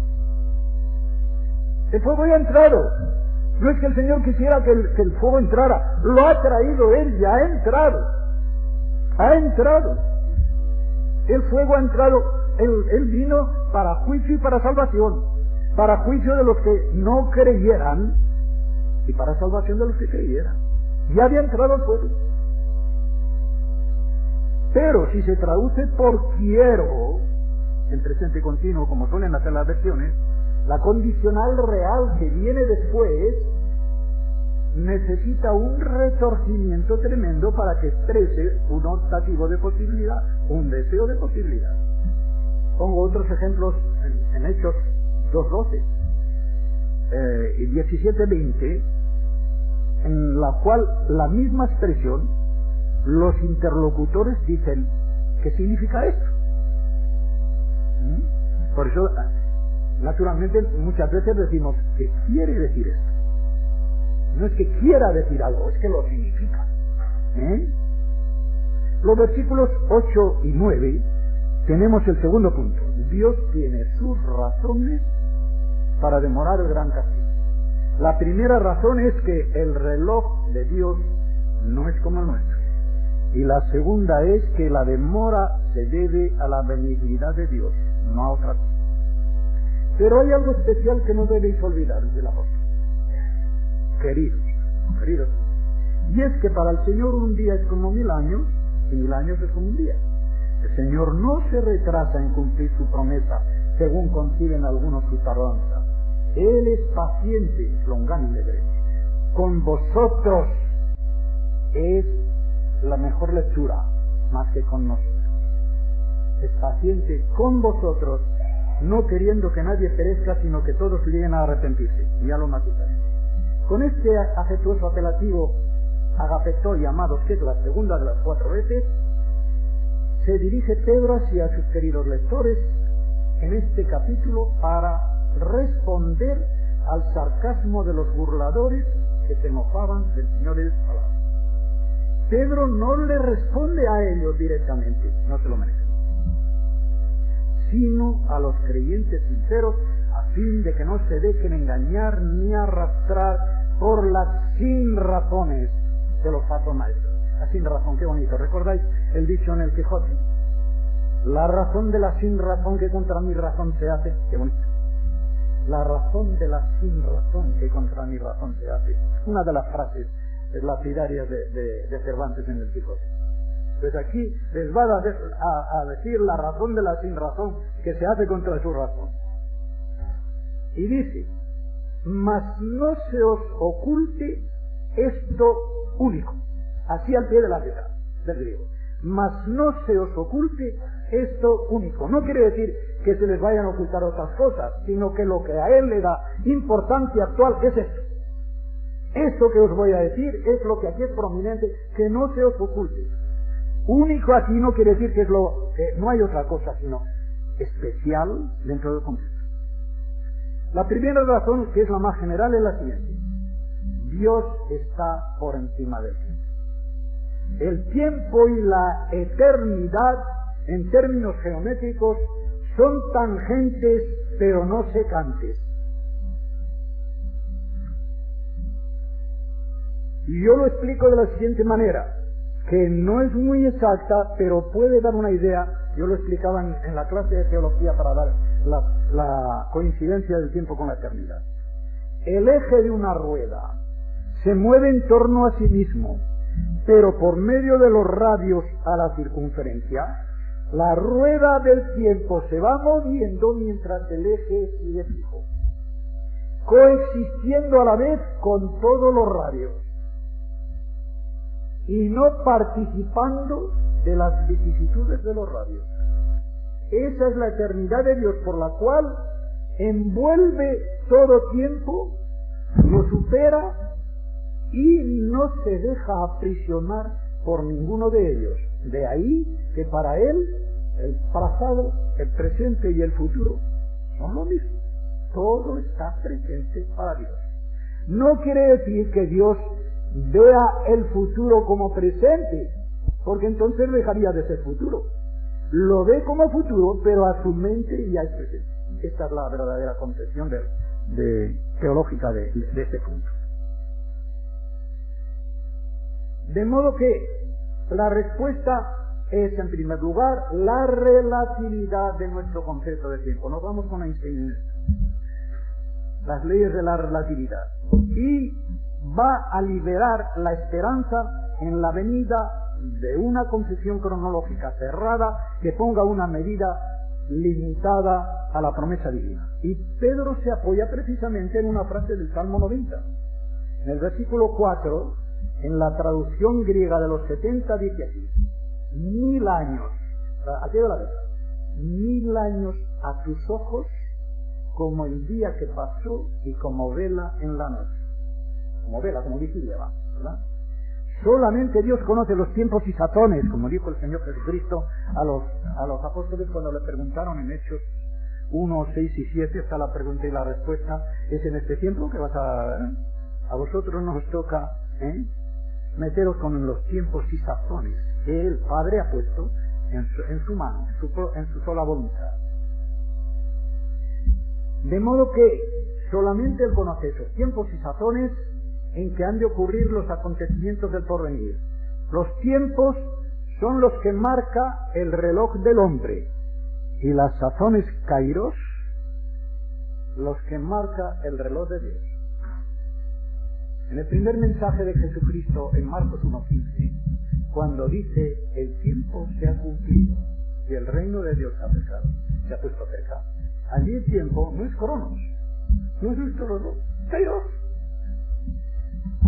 El fuego ya ha entrado. No es que el Señor quisiera que el fuego entrara, lo ha traído Él, ya ha entrado. El fuego ha entrado, Él vino para juicio y para salvación, para juicio de los que no creyeran y para salvación de los que creyeran. Ya había entrado el fuego. Pero si se traduce por quiero, en presente continuo, como suelen hacer las versiones, la condicional real que viene después necesita un retorcimiento tremendo para que exprese un optativo de posibilidad, un deseo de posibilidad. Pongo otros ejemplos en Hechos 2:12 y 17:20, en la cual la misma expresión, los interlocutores dicen: ¿qué significa esto? Por eso, naturalmente, muchas veces decimos: ¿qué quiere decir esto? No es que quiera decir algo, es que lo significa. Los versículos 8 y 9 tenemos el segundo punto. Dios tiene sus razones para demorar el gran castigo. La primera razón es que el reloj de Dios no es como el nuestro. Y la segunda es que la demora se debe a la benignidad de Dios, no a otra cosa. Pero hay algo especial que no debéis olvidar del apóstol. Queridos, y es que para el Señor un día es como 1000 años, y 1000 años es como un día. El Señor no se retrasa en cumplir su promesa, según conciben algunos su tardanza. Él es paciente, longánime, con vosotros. Es la mejor lectura, más que con nosotros. Es paciente con vosotros, no queriendo que nadie perezca, sino que todos lleguen a arrepentirse. Ya lo matizaré. Con este afectuoso apelativo, agapetoi, amados, que es la segunda de las 4 veces, se dirige Pedro hacia sus queridos lectores en este capítulo para responder al sarcasmo de los burladores que se mofaban del Señor y de su palabra. Pedro no le responde a ellos directamente, no se lo merecen, sino a los creyentes sinceros, a fin de que no se dejen engañar ni arrastrar por las sin razones de los falsos maestros. La sin razón, qué bonito. ¿Recordáis el dicho en el Quijote? La razón de la sin razón que contra mi razón se hace. Qué bonito. La razón de la sin razón que contra mi razón se hace. Una de las frases lapidarias de Cervantes en el Quijote. Pues aquí les va a decir la razón de la sin razón que se hace contra su razón. Y dice: mas no se os oculte esto único. Así al pie de la letra del griego. Mas no se os oculte esto único. No quiere decir que se les vayan a ocultar otras cosas, sino que lo que a él le da importancia actual es esto. Esto que os voy a decir es lo que aquí es prominente, que no se os oculte. Único aquí no quiere decir que es lo que no hay otra cosa, sino especial dentro del contexto. La primera razón, que es la más general, es la siguiente: Dios está por encima del tiempo. El tiempo y la eternidad, en términos geométricos, son tangentes pero no secantes. Y yo lo explico de la siguiente manera, que no es muy exacta, pero puede dar una idea. Yo lo explicaba en la clase de teología para dar la coincidencia del tiempo con la eternidad. El eje de una rueda se mueve en torno a sí mismo, pero por medio de los radios a la circunferencia, la rueda del tiempo se va moviendo mientras el eje sigue fijo, coexistiendo a la vez con todos los radios y no participando de las vicisitudes de los radios. Esa es la eternidad de Dios, por la cual envuelve todo tiempo, lo supera y no se deja aprisionar por ninguno de ellos. De ahí que para él el pasado, el presente y el futuro son lo mismo. Todo está presente para Dios. No quiere decir que Dios vea el futuro como presente, porque entonces dejaría de ser futuro. Lo ve como futuro, pero a su mente ya es presente. Esta es la verdadera concepción teológica de este punto. De modo que la respuesta es, en primer lugar, la relatividad de nuestro concepto de tiempo. Nos vamos con Einstein, las leyes de la relatividad, y va a liberar la esperanza en la venida de una concepción cronológica cerrada que ponga una medida limitada a la promesa divina. Y Pedro se apoya precisamente en una frase del Salmo 90. En el versículo 4, en la traducción griega de los 70, dice así: 1000 años, aquí de la letra, 1000 años a tus ojos como el día que pasó y como vela en la noche. Como vela, como vigilia, ¿verdad? Solamente Dios conoce los tiempos y sazones, como dijo el Señor Jesucristo a los apóstoles cuando le preguntaron en Hechos 1, 6 y 7, está la pregunta y la respuesta, es en este tiempo que a vosotros nos toca meteros con los tiempos y sazones que el Padre ha puesto en su mano, en su sola voluntad. De modo que solamente Él conoce esos tiempos y sazones en que han de ocurrir los acontecimientos del porvenir. Los tiempos son los que marca el reloj del hombre, y las sazones kairos, los que marca el reloj de Dios. En el primer mensaje de Jesucristo en Marcos 1:15, cuando dice: el tiempo se ha cumplido y el reino de Dios se ha puesto cerca, Allí el tiempo no es Cronos, no es nuestro reloj, es Dios.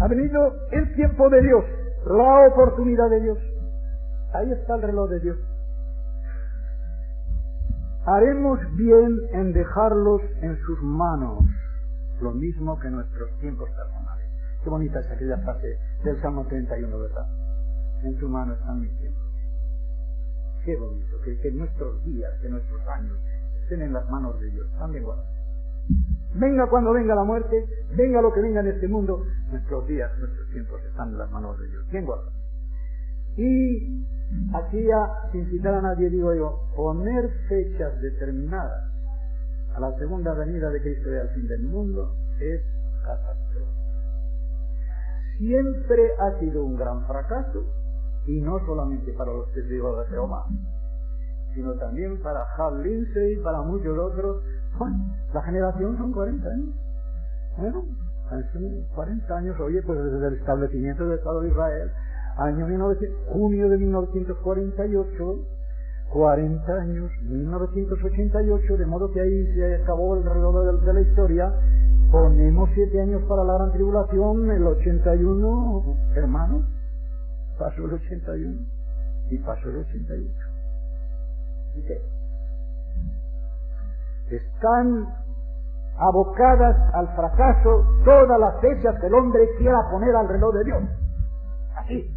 Ha venido el tiempo de Dios, la oportunidad de Dios. Ahí está el reloj de Dios. Haremos bien en dejarlos en sus manos, lo mismo que nuestros tiempos personales. Qué bonita es aquella frase del Salmo 31, ¿verdad? En tu mano están mis tiempos. Qué bonito, que nuestros días, que nuestros años estén en las manos de Dios, están bien guardados. Venga cuando venga la muerte, venga lo que venga en este mundo, nuestros días, nuestros tiempos están en las manos de Dios, bien guardados. Y aquí ya, sin citar a nadie, digo yo, poner fechas determinadas a la segunda venida de Cristo y al fin del mundo es catastrófico. Siempre ha sido un gran fracaso, y no solamente para los testigos de Jehová, sino también para Hal Lindsey y para muchos otros. Bueno, la generación son 40 años. Bueno, 40 años, oye, pues desde el establecimiento del Estado de Israel, junio de 1948, 40 años, 1988, de modo que ahí se acabó el reloj de la historia. Ponemos 7 años para la gran tribulación, el 81, hermanos, pasó el 81 y pasó el 88. ¿Y qué? Están abocadas al fracaso todas las fechas que el hombre quiera poner al reloj de Dios. Así.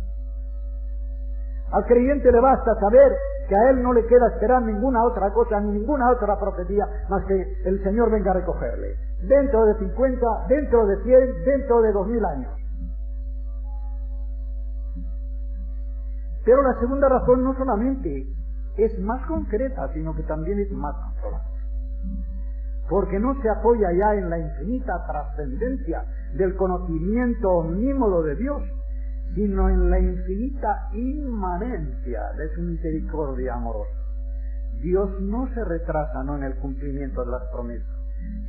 Al creyente le basta saber que a él no le queda esperar ninguna otra cosa, ni ninguna otra profecía, más que el Señor venga a recogerle. Dentro de 50, dentro de 100, dentro de 2000 años. Pero la segunda razón no solamente es más concreta, sino que también es más consoladora. Porque no se apoya ya en la infinita trascendencia del conocimiento omnímodo de Dios, sino en la infinita inmanencia de su misericordia amorosa. Dios no se retrasa no en el cumplimiento de las promesas,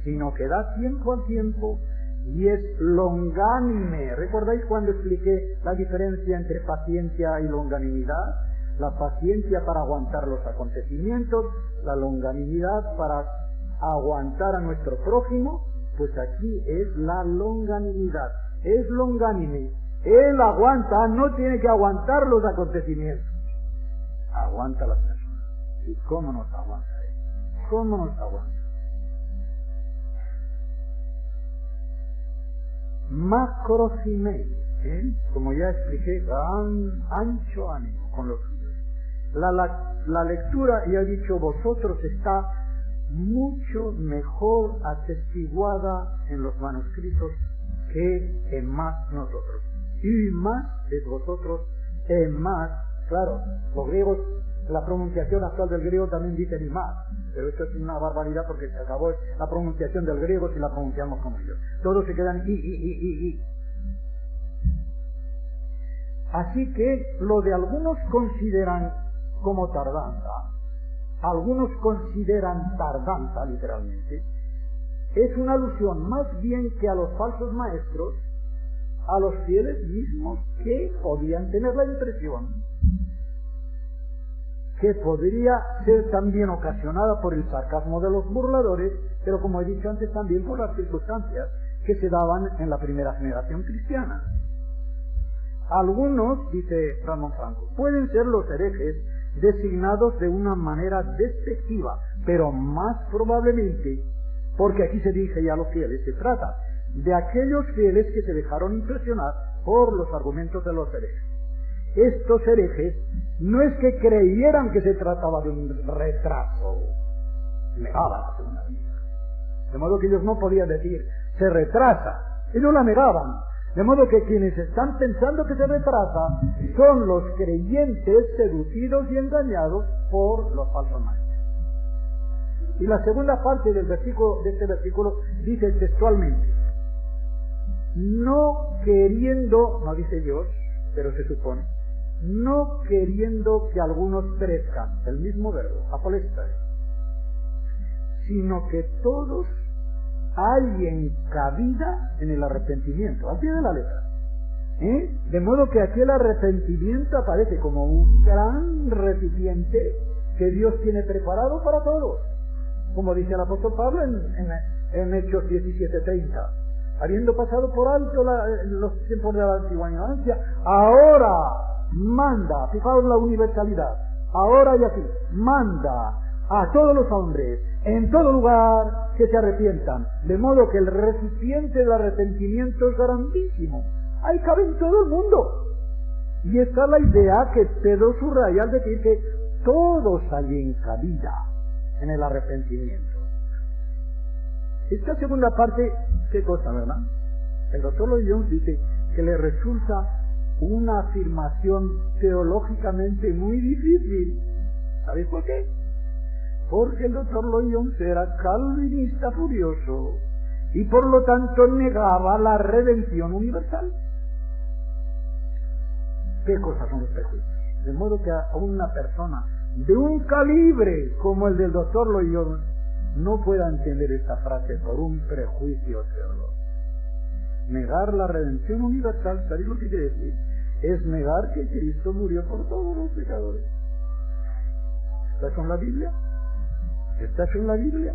sino que da tiempo al tiempo y es longánime. ¿Recordáis cuando expliqué la diferencia entre paciencia y longanimidad? La paciencia para aguantar los acontecimientos, la longanimidad para aguantar a nuestro prójimo. Pues aquí es la longanimidad, es longánime. Él aguanta, no tiene que aguantar los acontecimientos, aguanta a las personas. ¿Y cómo nos aguanta él? ¿Cómo nos aguanta? Macrocime, como ya expliqué, ancho ánimo con los suyos. La lectura, ya he dicho, vosotros, está mucho mejor atestiguada en los manuscritos que en más nosotros. Y más es vosotros, en más, claro, los griegos, la pronunciación actual del griego también dice ni más, pero esto es una barbaridad porque se acabó la pronunciación del griego si la pronunciamos como ellos. Todos se quedan i. Así que lo de algunos consideran como tardanza, algunos consideran tardanza literalmente, es una alusión más bien que a los falsos maestros, a los fieles mismos, que podían tener la impresión que podría ser también ocasionada por el sarcasmo de los burladores, pero como he dicho antes, también por las circunstancias que se daban en la primera generación cristiana. Algunos, dice Ramón Franco, pueden ser los herejes designados de una manera despectiva, pero más probablemente, porque aquí se dirige ya a los fieles, se trata de aquellos fieles que se dejaron impresionar por los argumentos de los herejes. Estos herejes no es que creyeran que se trataba de un retraso, negaban la segunda venida, de modo que ellos no podían decir se retrasa, ellos la negaban, de modo que quienes están pensando que se retrasa son los creyentes seducidos y engañados por los falsos maestros. Y la segunda parte del versículo, de este versículo, dice textualmente: no queriendo, no dice Dios, pero se supone, no queriendo que algunos perezcan, el mismo verbo, apolestai, sino que todos hallen cabida en el arrepentimiento, al pie de la letra. De modo que aquí el arrepentimiento aparece como un gran recipiente que Dios tiene preparado para todos. como dice el apóstol Pablo en Hechos 17:30. Habiendo pasado por alto los tiempos de la antigua ignorancia, ahora manda, fijaos la universalidad, ahora y aquí, manda a todos los hombres, en todo lugar, que se arrepientan, de modo que el recipiente del arrepentimiento es grandísimo. Ahí cabe en todo el mundo. Y esta es la idea que Pedro subraya al decir que todos hallen cabida en el arrepentimiento. Esta segunda parte, ¿qué cosa, verdad? El doctor Lloyd Jones dice que le resulta una afirmación teológicamente muy difícil. ¿Sabéis por qué? Porque el doctor Lloyd Jones era calvinista furioso y por lo tanto negaba la redención universal. ¿Qué cosas son los prejuicios? De modo que a una persona de un calibre como el del doctor Lloyd Jones no pueda entender esta frase por un prejuicio teológico. Negar la redención universal, ¿sabéis lo que quiere decir? Es negar que Cristo murió por todos los pecadores. ¿Está eso en la Biblia? ¿Está eso en la Biblia?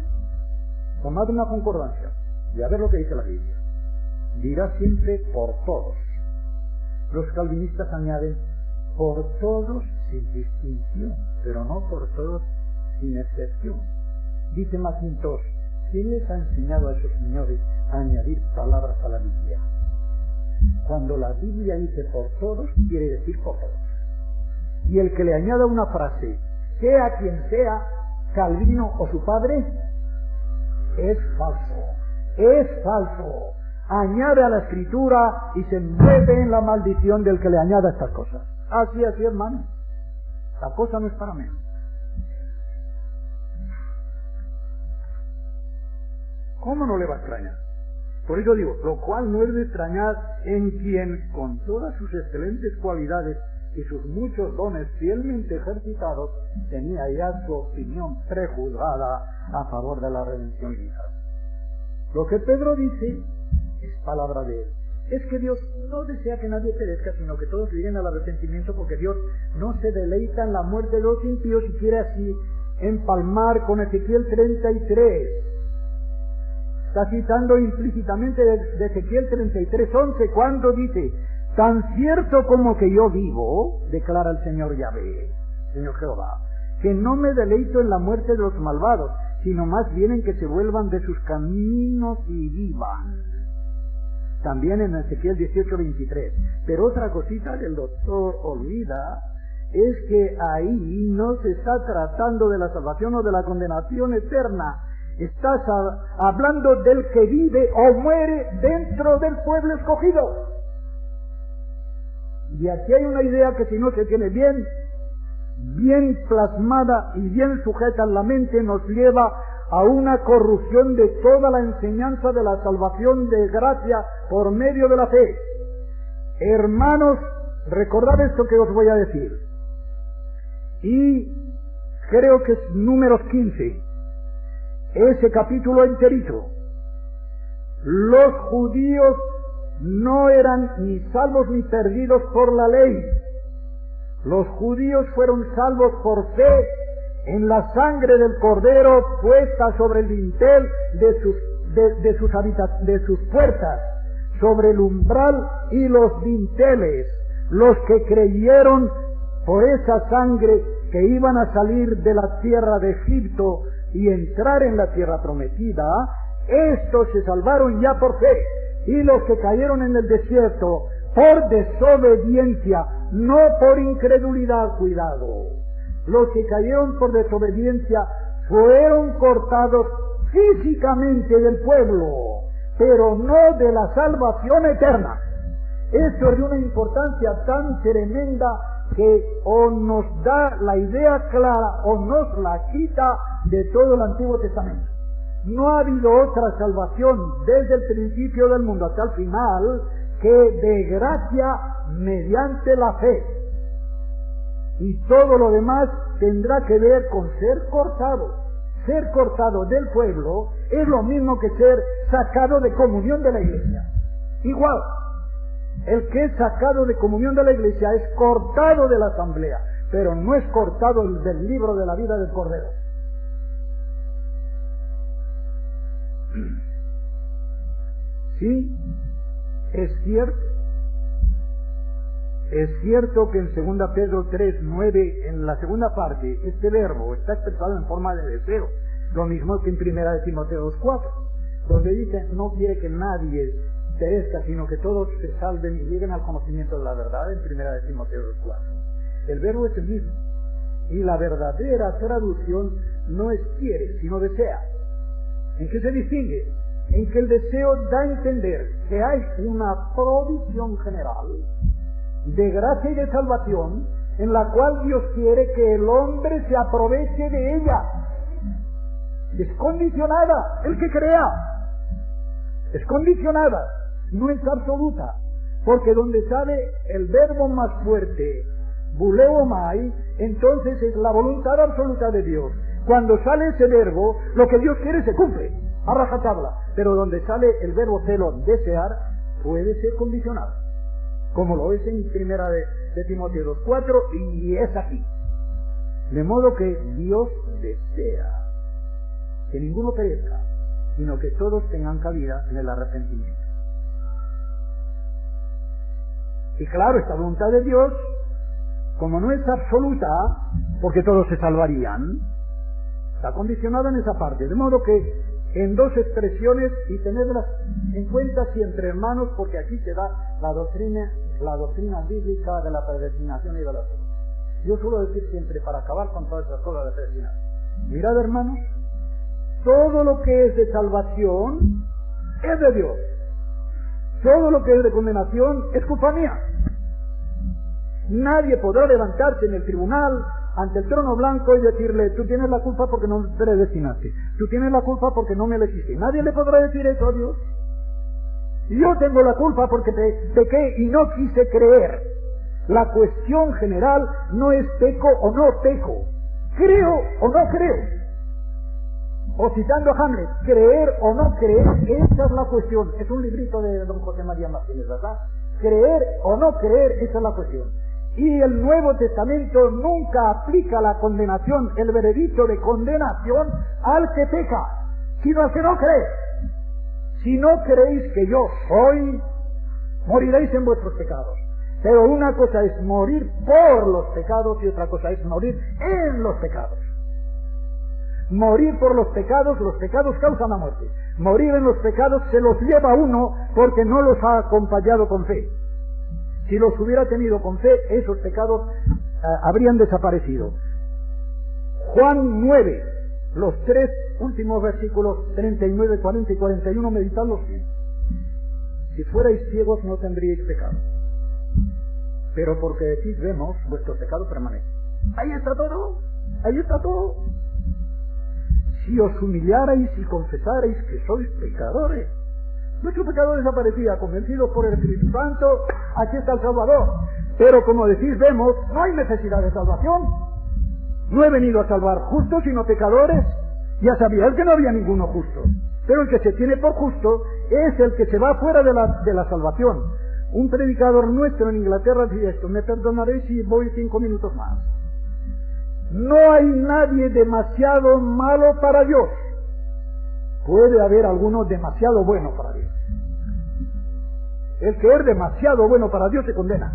Tomad una concordancia y a ver lo que dice la Biblia. Dirá siempre por todos. Los calvinistas añaden por todos sin distinción, pero no por todos sin excepción. Dice Mackintosh, ¿quién les ha enseñado a esos señores a añadir palabras a la Biblia? Cuando la Biblia dice por todos, quiere decir por todos. Y el que le añada una frase, sea quien sea, Calvino o su padre, es falso. Es falso. Añade a la Escritura y se envuelve en la maldición del que le añada estas cosas. Así, hermano. La cosa no es para menos. ¿Cómo no le va a extrañar? Por eso digo, lo cual no es de extrañar en quien, con todas sus excelentes cualidades y sus muchos dones fielmente ejercitados, tenía ya su opinión prejuzgada a favor de la redención universal. Lo que Pedro dice es palabra de él. Es que Dios no desea que nadie perezca, sino que todos lleguen al arrepentimiento, porque Dios no se deleita en la muerte de los impíos y quiere así empalmar con Ezequiel 33. Está citando implícitamente de Ezequiel 33:11, cuando dice: tan cierto como que yo vivo, declara el Señor Yahvé, Señor Jehová, que no me deleito en la muerte de los malvados, sino más bien en que se vuelvan de sus caminos y vivan. También en Ezequiel 18:23. Pero otra cosita que el doctor olvida es que ahí no se está tratando de la salvación o de la condenación eterna. Estás hablando del que vive o muere dentro del pueblo escogido. Y aquí hay una idea que si no se tiene bien plasmada y bien sujeta en la mente, nos lleva a una corrupción de toda la enseñanza de la salvación de gracia por medio de la fe. Hermanos, recordad esto que os voy a decir. Y creo que es Números 15, ese capítulo enterito. Los judíos no eran ni salvos ni perdidos por la ley. Los judíos fueron salvos por fe en la sangre del Cordero puesta sobre el dintel de sus puertas, sobre el umbral y los dinteles. Los que creyeron por esa sangre que iban a salir de la tierra de Egipto y entrar en la tierra prometida, estos se salvaron ya por fe. Y los que cayeron en el desierto por desobediencia, no por incredulidad, cuidado. Los que cayeron por desobediencia fueron cortados físicamente del pueblo, pero no de la salvación eterna. Esto es de una importancia tan tremenda que o nos da la idea clara o nos la quita de todo el Antiguo Testamento. No ha habido otra salvación desde el principio del mundo hasta el final que de gracia mediante la fe. Y todo lo demás tendrá que ver con ser cortado. Ser cortado del pueblo es lo mismo que ser sacado de comunión de la iglesia. Igual, el que es sacado de comunión de la iglesia es cortado de la asamblea, pero no es cortado del libro de la vida del Cordero. Sí, es cierto que en 2 Pedro 3:9, en la segunda parte, este verbo está expresado en forma de deseo, lo mismo que en 1 Timoteo 2:4, donde dice, no quiere que nadie perezca, sino que todos se salven y lleguen al conocimiento de la verdad, en 1 Timoteo 2:4. El verbo es el mismo, y la verdadera traducción no es quiere, sino desea. ¿En qué se distingue? En que el deseo da a entender que hay una provisión general de gracia y de salvación en la cual Dios quiere que el hombre se aproveche de ella. Es condicionada, el que crea. Es condicionada, no es absoluta, porque donde sale el verbo más fuerte, buleomai, entonces es la voluntad absoluta de Dios. Cuando sale ese verbo, lo que Dios quiere se cumple, a rajatabla. Pero donde sale el verbo celo, desear, puede ser condicionado, como lo es en 1 de Timoteo 2:4, y es aquí. De modo que Dios desea que ninguno perezca, sino que todos tengan cabida en el arrepentimiento. Y claro, esta voluntad de Dios, como no es absoluta, porque todos se salvarían, está condicionada en esa parte. De modo que en dos expresiones, y tenedlas en cuenta siempre, hermanos, porque aquí se da la doctrina bíblica de la predestinación y de la fe. Yo suelo decir siempre, para acabar con todas esas cosas de predestinación, mirad, hermanos, todo lo que es de salvación es de Dios. Todo lo que es de condenación es culpa mía. Nadie podrá levantarse en el tribunal ante el trono blanco y decirle, tú tienes la culpa porque no me predestinaste, tú tienes la culpa porque no me elegiste. Nadie le podrá decir eso a Dios. Yo tengo la culpa porque pequé y no quise creer. La cuestión general no es peco o no peco, creo o no creo. O citando a Hamlet, creer o no creer, esa es la cuestión. Es un librito de don José María Martínez, ¿verdad? Creer o no creer, esa es la cuestión. Y el Nuevo Testamento nunca aplica la condenación, el veredicto de condenación al que peca, sino al que no cree. Si no creéis que yo soy, moriréis en vuestros pecados. Pero una cosa es morir por los pecados y otra cosa es morir en los pecados. Morir por los pecados causan la muerte. Morir en los pecados se los lleva uno porque no los ha acompañado con fe. Si los hubiera tenido con fe, esos pecados habrían desaparecido. Juan 9, los 3 últimos versículos, 39, 40 y 41, meditadlos bien. Si fuerais ciegos no tendríais pecado, pero porque decís vemos, vuestro pecado permanece. Ahí está todo, ahí está todo. Si os humillarais y confesarais que sois pecadores, nuestro pecado desaparecía. Convencidos por el Espíritu Santo, aquí está el Salvador. Pero como decís, vemos, no hay necesidad de salvación. No he venido a salvar justos, sino pecadores. Ya sabías que no había ninguno justo. Pero el que se tiene por justo es el que se va fuera de la salvación. Un predicador nuestro en Inglaterra dice esto, me perdonaréis si voy 5 minutos más. No hay nadie demasiado malo para Dios. Puede haber alguno demasiado bueno para Dios. El que es demasiado bueno para Dios se condena.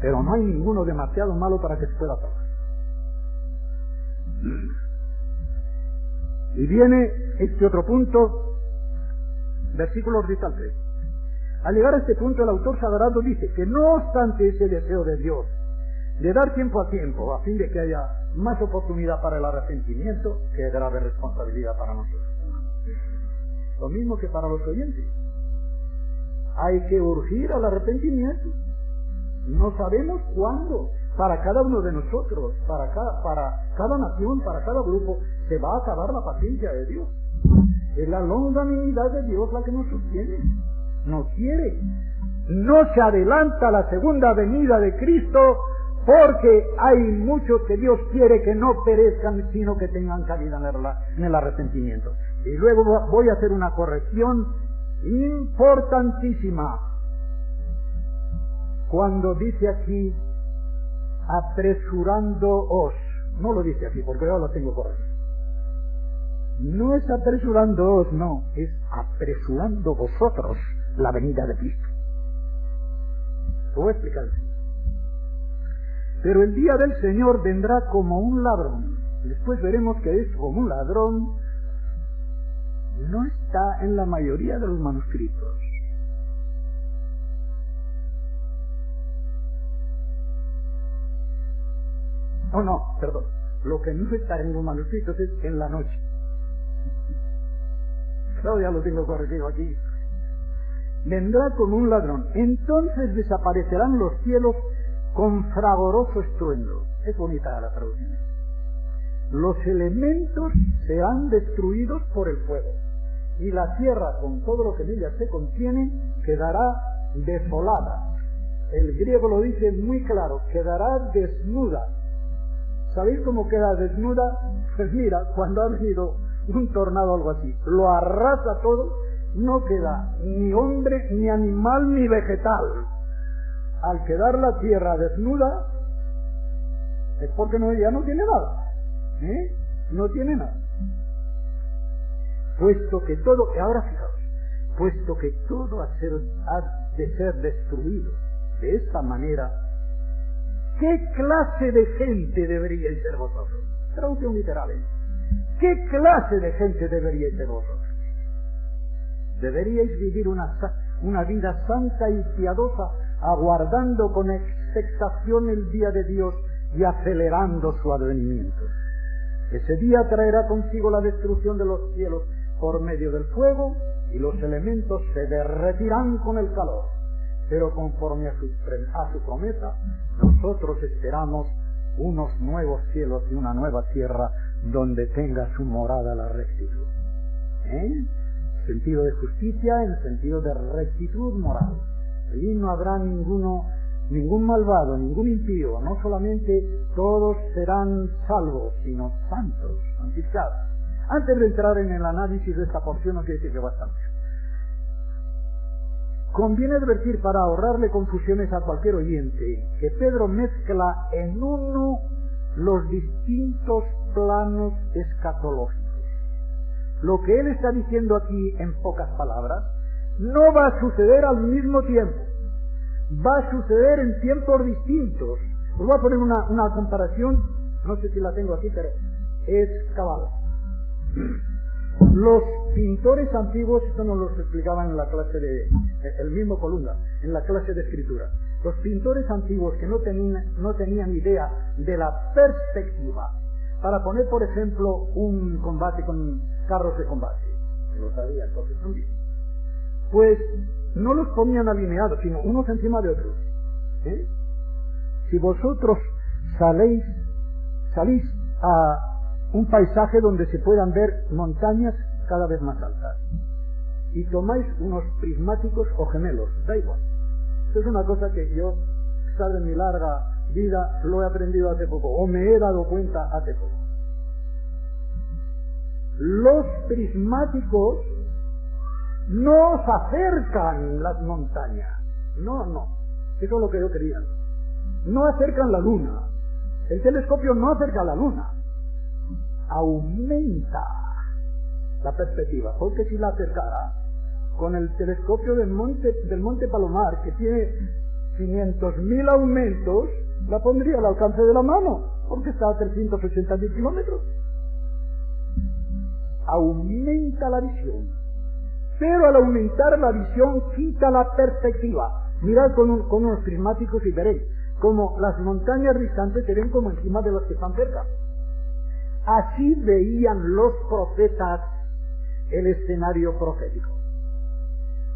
Pero no hay ninguno demasiado malo para que se pueda salvar. Y viene este otro punto, versículos 10 al 3. Al llegar a este punto, el autor sagrado dice que no obstante ese deseo de Dios de dar tiempo a tiempo, a fin de que haya más oportunidad para el arrepentimiento, que grave responsabilidad para nosotros. Lo mismo que para los oyentes. Hay que urgir al arrepentimiento. No sabemos cuándo. Para cada uno de nosotros, para cada nación, para cada grupo, se va a acabar la paciencia de Dios. Es la longanimidad de Dios la que nos sostiene. No quiere. No se adelanta la segunda venida de Cristo, porque hay muchos que Dios quiere que no perezcan, sino que tengan cabida en el arrepentimiento. Y luego voy a hacer una corrección importantísima. Cuando dice aquí, apresurándoos, no lo dice aquí, porque yo lo tengo correcto. No es apresurándoos, no, es apresurando vosotros la venida de Cristo. Lo voy a explicar. Pero el día del Señor vendrá como un ladrón. Después veremos que es como un ladrón. No está en la mayoría de los manuscritos. Oh, no, perdón. Lo que no está en los manuscritos es en la noche. No, ya lo tengo corregido aquí. Vendrá como un ladrón. Entonces desaparecerán los cielos con fragoroso estruendo. Es bonita la traducción. Los elementos serán destruidos por el fuego. Y la tierra, con todo lo que en ella se contiene, quedará desolada. El griego lo dice muy claro, quedará desnuda. ¿Sabéis cómo queda desnuda? Pues mira, cuando ha venido un tornado o algo así, lo arrasa todo, no queda ni hombre, ni animal, ni vegetal. Al quedar la tierra desnuda, es porque ya no tiene nada. No tiene nada. Puesto que todo, ahora fijaos, puesto que todo ha de ser destruido de esta manera, ¿qué clase de gente deberíais ser vosotros? Traducción literal. ¿Qué clase de gente deberíais ser vosotros? Deberíais vivir una vida santa y piadosa, aguardando con expectación el día de Dios y acelerando su advenimiento. Ese día traerá consigo la destrucción de los cielos por medio del fuego, y los elementos se derretirán con el calor. Pero conforme a su promesa, nosotros esperamos unos nuevos cielos y una nueva tierra donde tenga su morada la rectitud. En sentido de justicia, en sentido de rectitud moral. Allí no habrá ningún malvado, ningún impío, no solamente todos serán salvos, sino santos, santificados. Antes de entrar en el análisis de esta porción, no quiere decir que bastante. Conviene advertir, para ahorrarle confusiones a cualquier oyente, que Pedro mezcla en uno los distintos planos escatológicos. Lo que él está diciendo aquí, en pocas palabras, no va a suceder al mismo tiempo. Va a suceder en tiempos distintos. Os voy a poner una comparación, no sé si la tengo aquí, pero es cabal. Los pintores antiguos, esto nos lo explicaban en la clase el mismo Columna, en la clase de escritura. Los pintores antiguos que no tenían idea de la perspectiva, para poner, por ejemplo, un combate con carros de combate, que lo sabía entonces también, pues no los ponían alineados, sino unos encima de otros. Si vosotros salís a un paisaje donde se puedan ver montañas cada vez más altas, y tomáis unos prismáticos o gemelos, da igual. Esto es una cosa que yo, en mi larga vida, lo he aprendido hace poco, o me he dado cuenta hace poco. Los prismáticos no os acercan las montañas, no, eso es lo que yo quería. No acercan la luna, el telescopio no acerca la luna, aumenta la perspectiva, porque si la acercara con el telescopio del Monte Palomar, que tiene 500.000 aumentos, la pondría al alcance de la mano, porque está a 380.000 kilómetros. Aumenta la visión, pero al aumentar la visión quita la perspectiva. Mirad con unos prismáticos y veréis como las montañas distantes se ven como encima de las que están cerca. Así veían los profetas el escenario profético.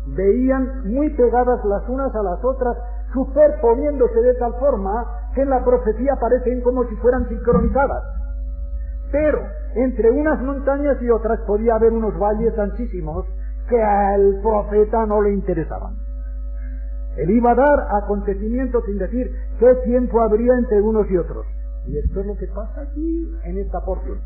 Veían muy pegadas las unas a las otras, superponiéndose de tal forma que en la profecía parecen como si fueran sincronizadas. Pero entre unas montañas y otras podía haber unos valles anchísimos que al profeta no le interesaban. Él iba a dar acontecimientos sin decir qué tiempo habría entre unos y otros. Y esto es lo que pasa aquí en esta porción.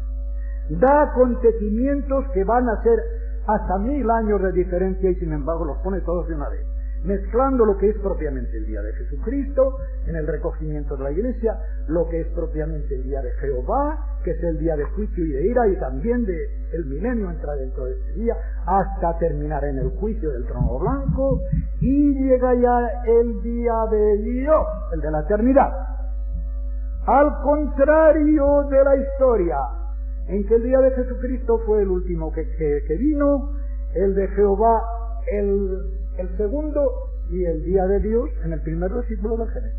Da acontecimientos que van a ser hasta 1000 años de diferencia, y sin embargo los pone todos de una vez. mezclando lo que es propiamente el día de Jesucristo, en el recogimiento de la iglesia, lo que es propiamente el día de Jehová, que es el día de juicio y de ira, y también el milenio entra dentro de ese día, hasta terminar en el juicio del trono blanco, y llega ya el día de Dios, el de la eternidad. Al contrario de la historia, en que el día de Jesucristo fue el último que vino, el de Jehová el segundo, y el día de Dios en el primer versículo del Génesis.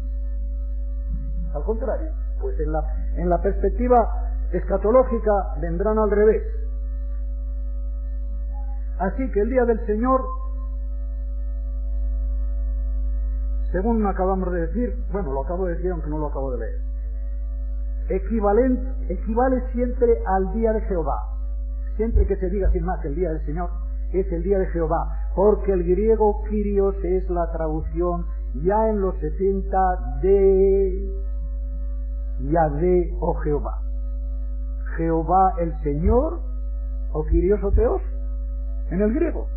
Al contrario, pues en la perspectiva escatológica vendrán al revés. Así que el día del Señor, según acabamos de decir, bueno, lo acabo de decir aunque no lo acabo de leer, equivale siempre al día de Jehová. Siempre que se diga sin más el día del Señor, es el día de Jehová, porque el griego Kyrios es la traducción ya en los 70 de Yahvé o Jehová. Jehová el Señor, o Kyrios o Teos, en el griego.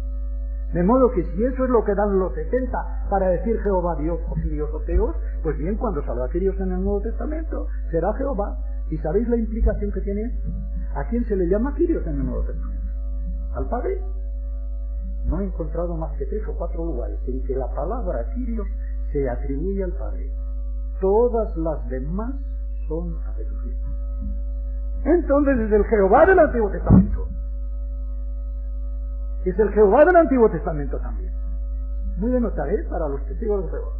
De modo que si eso es lo que dan los 70 para decir Jehová Dios o Kyrios o Teos, pues bien, cuando salga Kyrios en el Nuevo Testamento, será Jehová. ¿Y sabéis la implicación que tiene esto? ¿A quién se le llama Kyrios en el Nuevo Testamento? ¿Al Padre? No he encontrado más que 3 o 4 lugares en que la palabra Kyrios se atribuye al Padre. Todas las demás son a Jesucristo. Entonces es el Jehová del Antiguo Testamento. Es el Jehová del Antiguo Testamento también. Muy de notar, para los testigos de Jehová.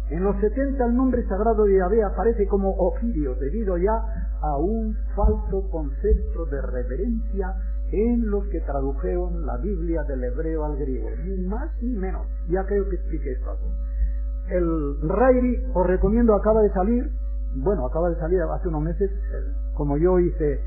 En los 70 el nombre sagrado de Yahvé aparece como Kyrios, debido ya a un falso concepto de reverencia en los que tradujeron la Biblia del hebreo al griego, ni más ni menos. Ya creo que expliqué esto algo. El Rairi, os recomiendo, acaba de salir hace unos meses, como yo hice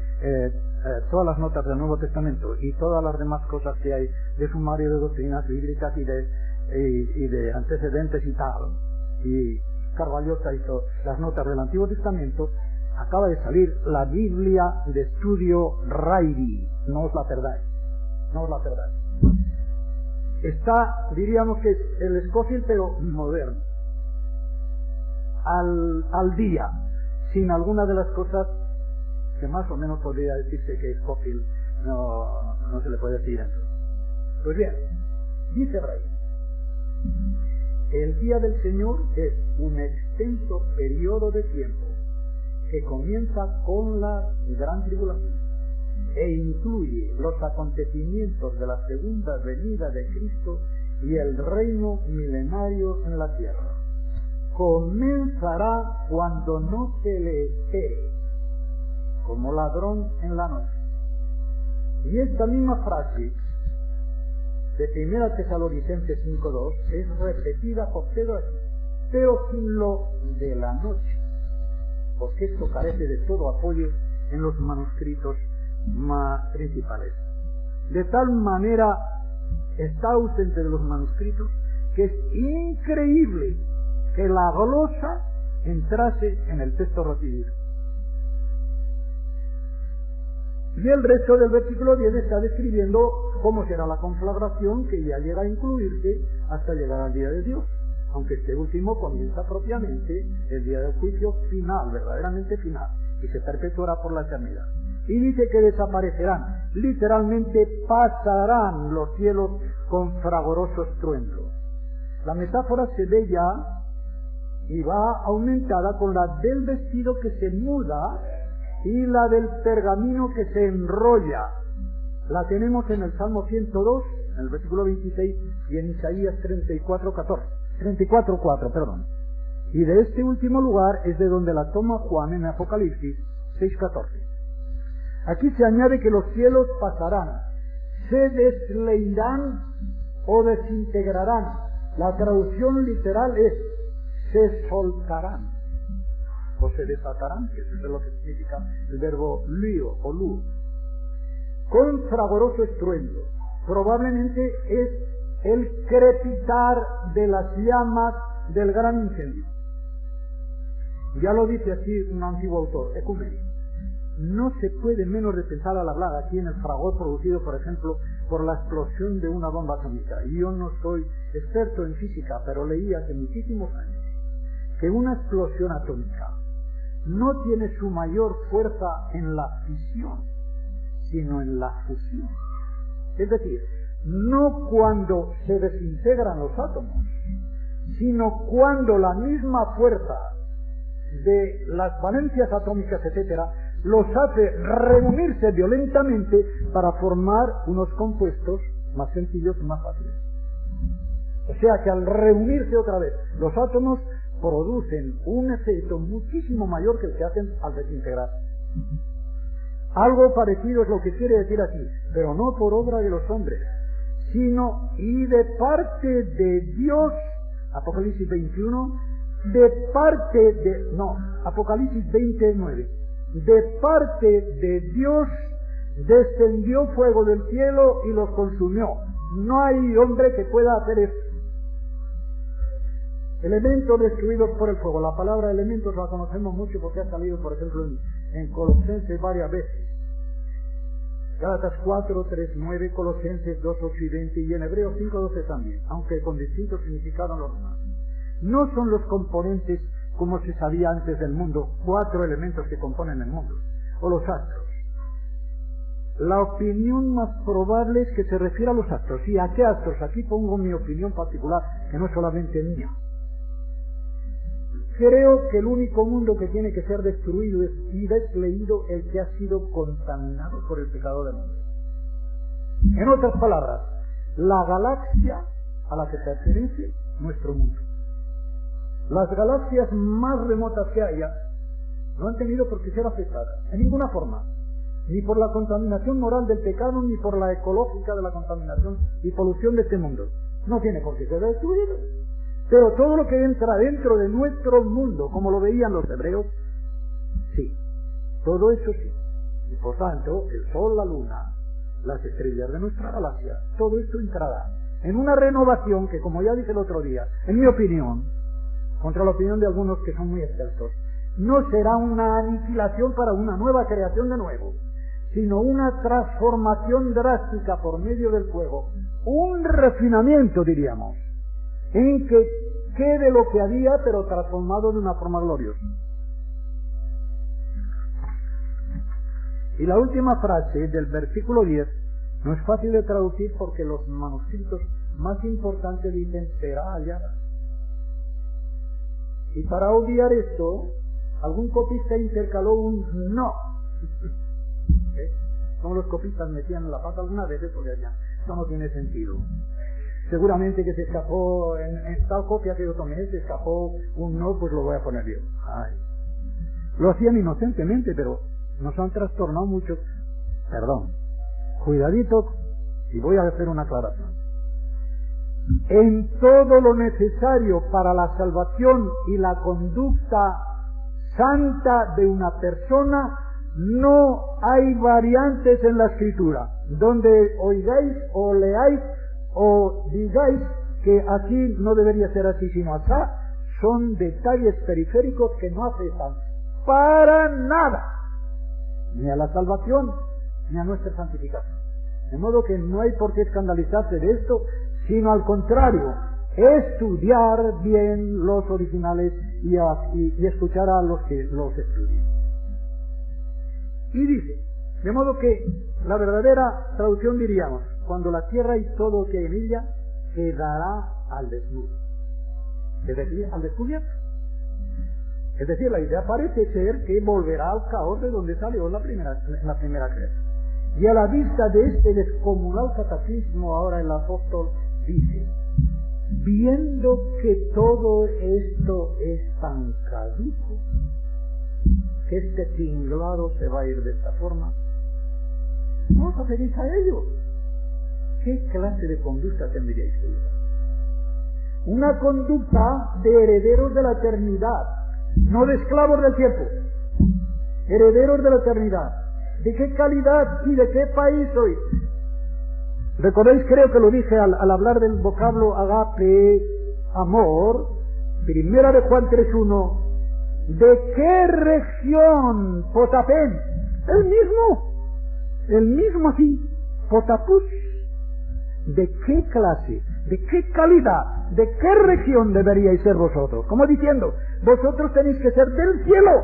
todas las notas del Nuevo Testamento y todas las demás cosas que hay de sumario de doctrinas bíblicas y de antecedentes y tal, y Carballosa hizo las notas del Antiguo Testamento. Acaba de salir la Biblia de estudio Rairi, no os la perdáis, no os la perdáis. Está, diríamos que es el Scofield pero moderno, al día, sin alguna de las cosas que más o menos podría decirse que Scofield no se le puede decir eso. Pues bien, dice Rairi, el día del Señor es un extenso periodo de tiempo que comienza con la gran tribulación e incluye los acontecimientos de la segunda venida de Cristo y el reino milenario en la tierra. Comenzará cuando no se le espere, como ladrón en la noche. Y esta misma frase de 1 Tesalonicenses 5:2 es repetida por Pedro aquí, pero sin lo de la noche, porque esto carece de todo apoyo en los manuscritos más principales. De tal manera está ausente de los manuscritos que es increíble que la glosa entrase en el texto recibido. Y el resto del versículo 10 está describiendo cómo será la conflagración, que ya llega a incluirse hasta llegar al día de Dios, aunque este último comienza propiamente el día del juicio final, verdaderamente final, y se perpetuará por la eternidad. Y dice que desaparecerán, literalmente pasarán los cielos con fragoroso estruendo. La metáfora se ve ya y va aumentada con la del vestido que se muda y la del pergamino que se enrolla. La tenemos en el Salmo 102, en el versículo 26, y en Isaías 34:4, perdón. Y de este último lugar es de donde la toma Juan en Apocalipsis 6:14. Aquí se añade que los cielos pasarán, se desleirán o desintegrarán. La traducción literal es se soltarán o se desatarán, que eso es lo que significa el verbo lío o lu, con fragoroso estruendo. Probablemente es el crepitar de las llamas del gran incendio. Ya lo dice así un antiguo autor, Ecumeni. No se puede menos de pensar al hablar aquí en el fragor producido, por ejemplo, por la explosión de una bomba atómica. Y yo no soy experto en física, pero leí hace muchísimos años que una explosión atómica no tiene su mayor fuerza en la fisión, sino en la fusión. Es decir, no cuando se desintegran los átomos, sino cuando la misma fuerza de las valencias atómicas, etcétera, los hace reunirse violentamente para formar unos compuestos más sencillos y más fáciles. O sea que al reunirse otra vez los átomos producen un efecto muchísimo mayor que el que hacen al desintegrar. Algo parecido es lo que quiere decir aquí, pero no por obra de los hombres, sino y de parte de Dios. Apocalipsis 21, Apocalipsis 29, de parte de Dios descendió fuego del cielo y los consumió. No hay hombre que pueda hacer esto. Elementos destruidos por el fuego. La palabra elementos la conocemos mucho porque ha salido, por ejemplo, en Colosenses varias veces. Gálatas 4, 3, 9, Colosenses 2, 8 y 20 y en Hebreos 5, 12 también, aunque con distintos significados los demás. No son los componentes como se sabía antes del mundo, 4 elementos que componen el mundo, o los astros. La opinión más probable es que se refiere a los astros. ¿Y a qué astros? Aquí pongo mi opinión particular, que no es solamente mía. Creo que el único mundo que tiene que ser destruido y desleído es el que ha sido contaminado por el pecado del hombre. En otras palabras, la galaxia a la que pertenece nuestro mundo. Las galaxias más remotas que haya no han tenido por qué ser afectadas, en ninguna forma, ni por la contaminación moral del pecado, ni por la ecológica de la contaminación y polución de este mundo. No tiene por qué ser destruido. Pero todo lo que entra dentro de nuestro mundo, como lo veían los hebreos, sí, todo eso sí. Y por tanto, el sol, la luna, las estrellas de nuestra galaxia, todo esto entrará en una renovación que, como ya dije el otro día, en mi opinión, contra la opinión de algunos que son muy expertos, no será una aniquilación para una nueva creación de nuevo, sino una transformación drástica por medio del fuego, un refinamiento, diríamos, en que quede lo que había, pero transformado de una forma gloriosa. Y la última frase del versículo 10 no es fácil de traducir porque los manuscritos más importantes dicen será hallada. Y para obviar esto, algún copista intercaló un no. Como los copistas metían la pata alguna vez, porque ya, esto no tiene sentido. Seguramente que se escapó, en tal copia que yo tomé, se escapó un no, pues lo voy a poner yo. Ay. Lo hacían inocentemente, pero nos han trastornado mucho. Perdón. Cuidadito, y voy a hacer una aclaración. En todo lo necesario para la salvación y la conducta santa de una persona, no hay variantes en la Escritura. Donde oigáis o leáis o digáis que aquí no debería ser así, sino acá, son detalles periféricos que no afectan para nada, ni a la salvación, ni a nuestra santificación. De modo que no hay por qué escandalizarse de esto, sino al contrario, estudiar bien los originales y escuchar a los que los estudian. Y dice, de modo que la verdadera traducción diríamos, cuando la tierra y todo que hay en ella quedará al desnudo. Es decir, al descubierto. Es decir, la idea parece ser que volverá al caos de donde salió en la primera creación. Y a la vista de este descomunal cataclismo, ahora el apóstol dice, viendo que todo esto es tan caduco, que este tinglado se va a ir de esta forma, ¿no os referís a ello? ¿Qué clase de conducta tendríais que llevar? Una conducta de herederos de la eternidad, no de esclavos del tiempo, herederos de la eternidad. ¿De qué calidad y de qué país sois? ¿Recordáis? Creo que lo dije al hablar del vocablo agape, amor, primera de Juan 3:1. ¿De qué región? Potapén. El mismo así, potapus, ¿de qué clase, de qué calidad, de qué región deberíais ser vosotros? Como diciendo, vosotros tenéis que ser del cielo,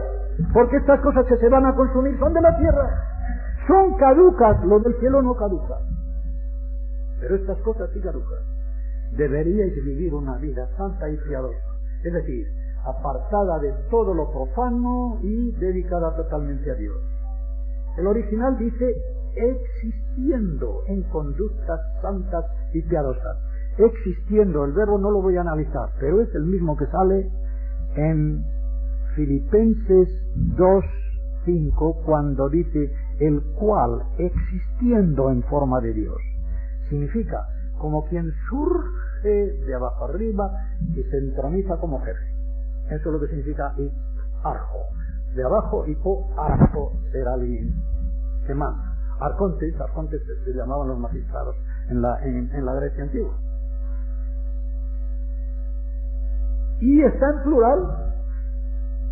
porque estas cosas que se van a consumir son de la tierra. Son caducas, lo del cielo no caduca. Pero estas cosas sí caducan. Deberíais vivir una vida santa y piadosa, es decir, apartada de todo lo profano y dedicada totalmente a Dios. El original dice existiendo en conductas santas y piadosas. Existiendo, el verbo no lo voy a analizar, pero es el mismo que sale en Filipenses 2:5 cuando dice el cual existiendo en forma de Dios. Significa como quien surge de abajo arriba y se entroniza como jefe. Eso es lo que significa arjo. De abajo y arjo será el que manda. Arcontes se llamaban los magistrados en la Grecia antigua. Y está en plural,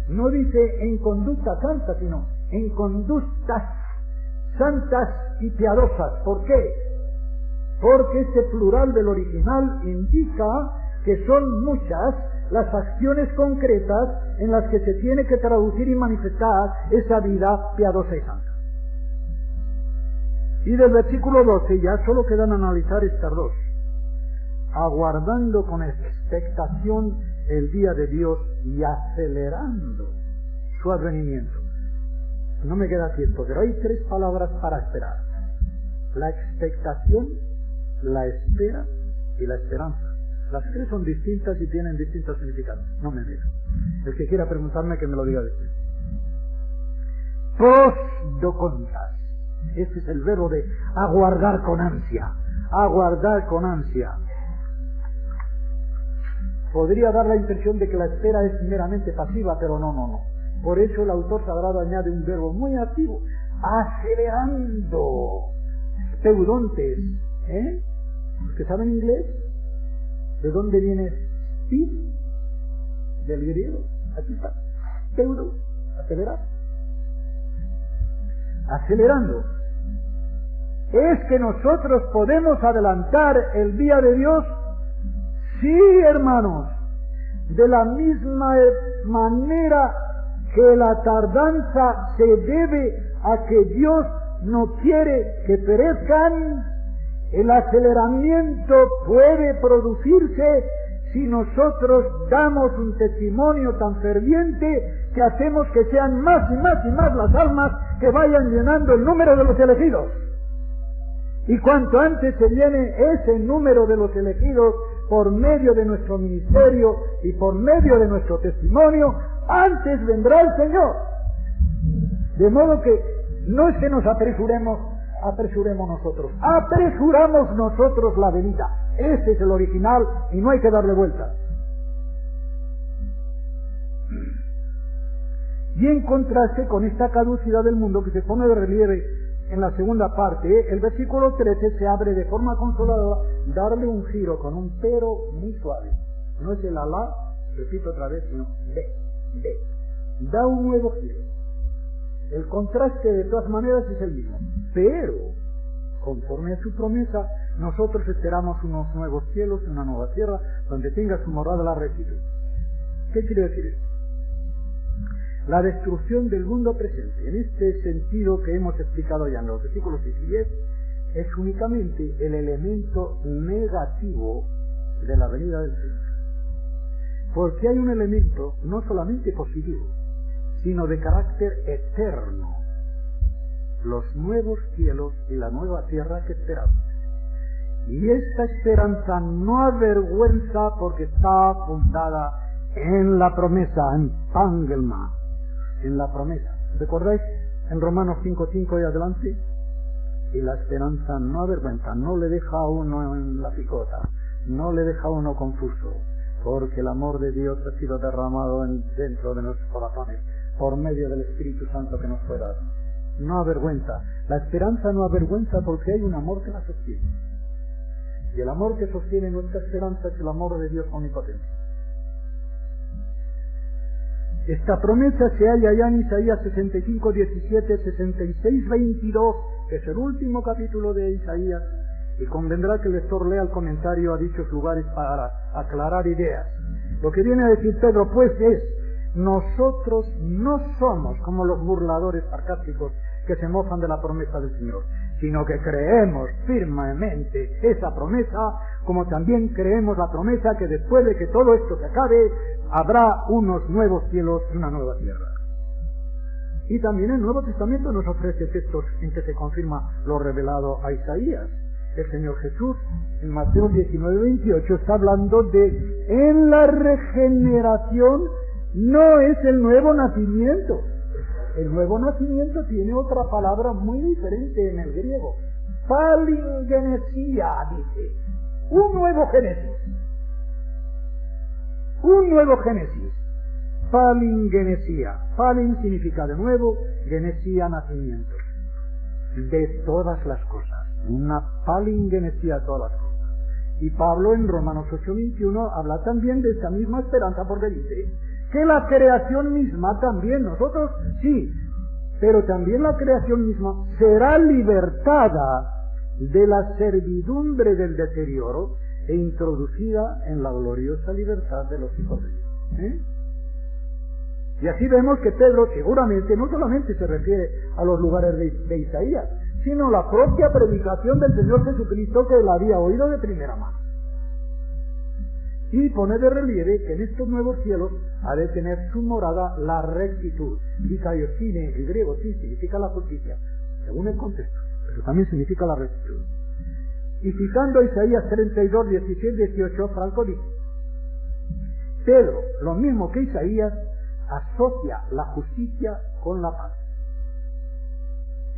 no dice en conducta santa, sino en conductas santas y piadosas. ¿Por qué? Porque este plural del original indica que son muchas las acciones concretas en las que se tiene que traducir y manifestar esa vida piadosa y santa. Y del versículo 12 ya solo quedan analizar estas dos. Aguardando con expectación el día de Dios y acelerando su advenimiento. No me queda tiempo, pero hay 3 palabras para esperar. La expectación, la espera y la esperanza. Las 3 son distintas y tienen distintos significados. No me diga. El que quiera preguntarme que me lo diga después. Prosdocontas. Este es el verbo de aguardar con ansia. Aguardar con ansia. Podría dar la impresión de que la espera es meramente pasiva, pero no. Por eso el autor sagrado añade un verbo muy activo. Acelerando. Peudontes. ¿Los que saben inglés? ¿De dónde viene speed? Del griego. Aquí está. Peudo. Acelerar. Acelerando. ¿Es que nosotros podemos adelantar el día de Dios? Sí, hermanos. De la misma manera que la tardanza se debe a que Dios no quiere que perezcan, el aceleramiento puede producirse si nosotros damos un testimonio tan ferviente que hacemos que sean más y más y más las almas que vayan llenando el número de los elegidos. Y cuanto antes se llene ese número de los elegidos por medio de nuestro ministerio y por medio de nuestro testimonio, antes vendrá el Señor. De modo que no es que nos apresuremos nosotros, apresuramos nosotros la venida. Ese es el original y no hay que darle vuelta. Y en contraste con esta caducidad del mundo que se pone de relieve en la segunda parte, el versículo 13 se abre de forma consoladora, darle un giro con un pero muy suave. No es el alá, repito otra vez, sino de. Da un nuevo giro. El contraste de todas maneras es el mismo, pero conforme a su promesa, nosotros esperamos unos nuevos cielos, una nueva tierra, donde tenga su morada la rectitud. ¿Qué quiere decir esto? La destrucción del mundo presente, en este sentido que hemos explicado ya en los versículos 6 y 10, es únicamente el elemento negativo de la venida del Señor. Porque hay un elemento no solamente positivo, sino de carácter eterno. Los nuevos cielos y la nueva tierra que esperamos. Y esta esperanza no avergüenza porque está fundada en la promesa, en Pangelma, en la promesa. ¿Recordáis en Romanos 5:5 y adelante? Y la esperanza no avergüenza, no le deja a uno en la picota, no le deja a uno confuso, porque el amor de Dios ha sido derramado dentro de nuestros corazones por medio del Espíritu Santo que nos fue dado. No avergüenza. La esperanza no avergüenza porque hay un amor que la sostiene. Y el amor que sostiene nuestra esperanza es el amor de Dios omnipotente. Esta promesa se halla ya en Isaías 65:17, 66:22, que es el último capítulo de Isaías, y convendrá que el lector lea el comentario a dichos lugares para aclarar ideas. Lo que viene a decir Pedro, pues, es: nosotros no somos como los burladores sarcásticos que se mofan de la promesa del Señor, sino que creemos firmemente esa promesa, como también creemos la promesa que después de que todo esto se acabe, habrá unos nuevos cielos y una nueva tierra. Y también el Nuevo Testamento nos ofrece textos en que se confirma lo revelado a Isaías. El Señor Jesús, en Mateo 19:28, está hablando de en la regeneración no es el nuevo nacimiento. El nuevo nacimiento tiene otra palabra muy diferente en el griego. Palingenesia, dice. Un nuevo Génesis. Un nuevo Génesis. Palingenesia. Palin significa de nuevo, genesia, nacimiento. De todas las cosas. Una palingenesia de todas las cosas. Y Pablo en Romanos 8:21 habla también de esa misma esperanza, porque dice que la creación misma también, nosotros sí, pero también la creación misma será libertada de la servidumbre del deterioro e introducida en la gloriosa libertad de los hijos de Dios. Y así vemos que Pedro seguramente no solamente se refiere a los lugares de Isaías, sino la propia predicación del Señor Jesucristo que él había oído de primera mano. Y pone de relieve que en estos nuevos cielos ha de tener su morada la rectitud. Dikaiosine, el griego, sí significa la justicia, según el contexto, pero también significa la rectitud. Y citando Isaías 32, 16, 18, Franco dice: Pedro, lo mismo que Isaías, asocia la justicia con la paz.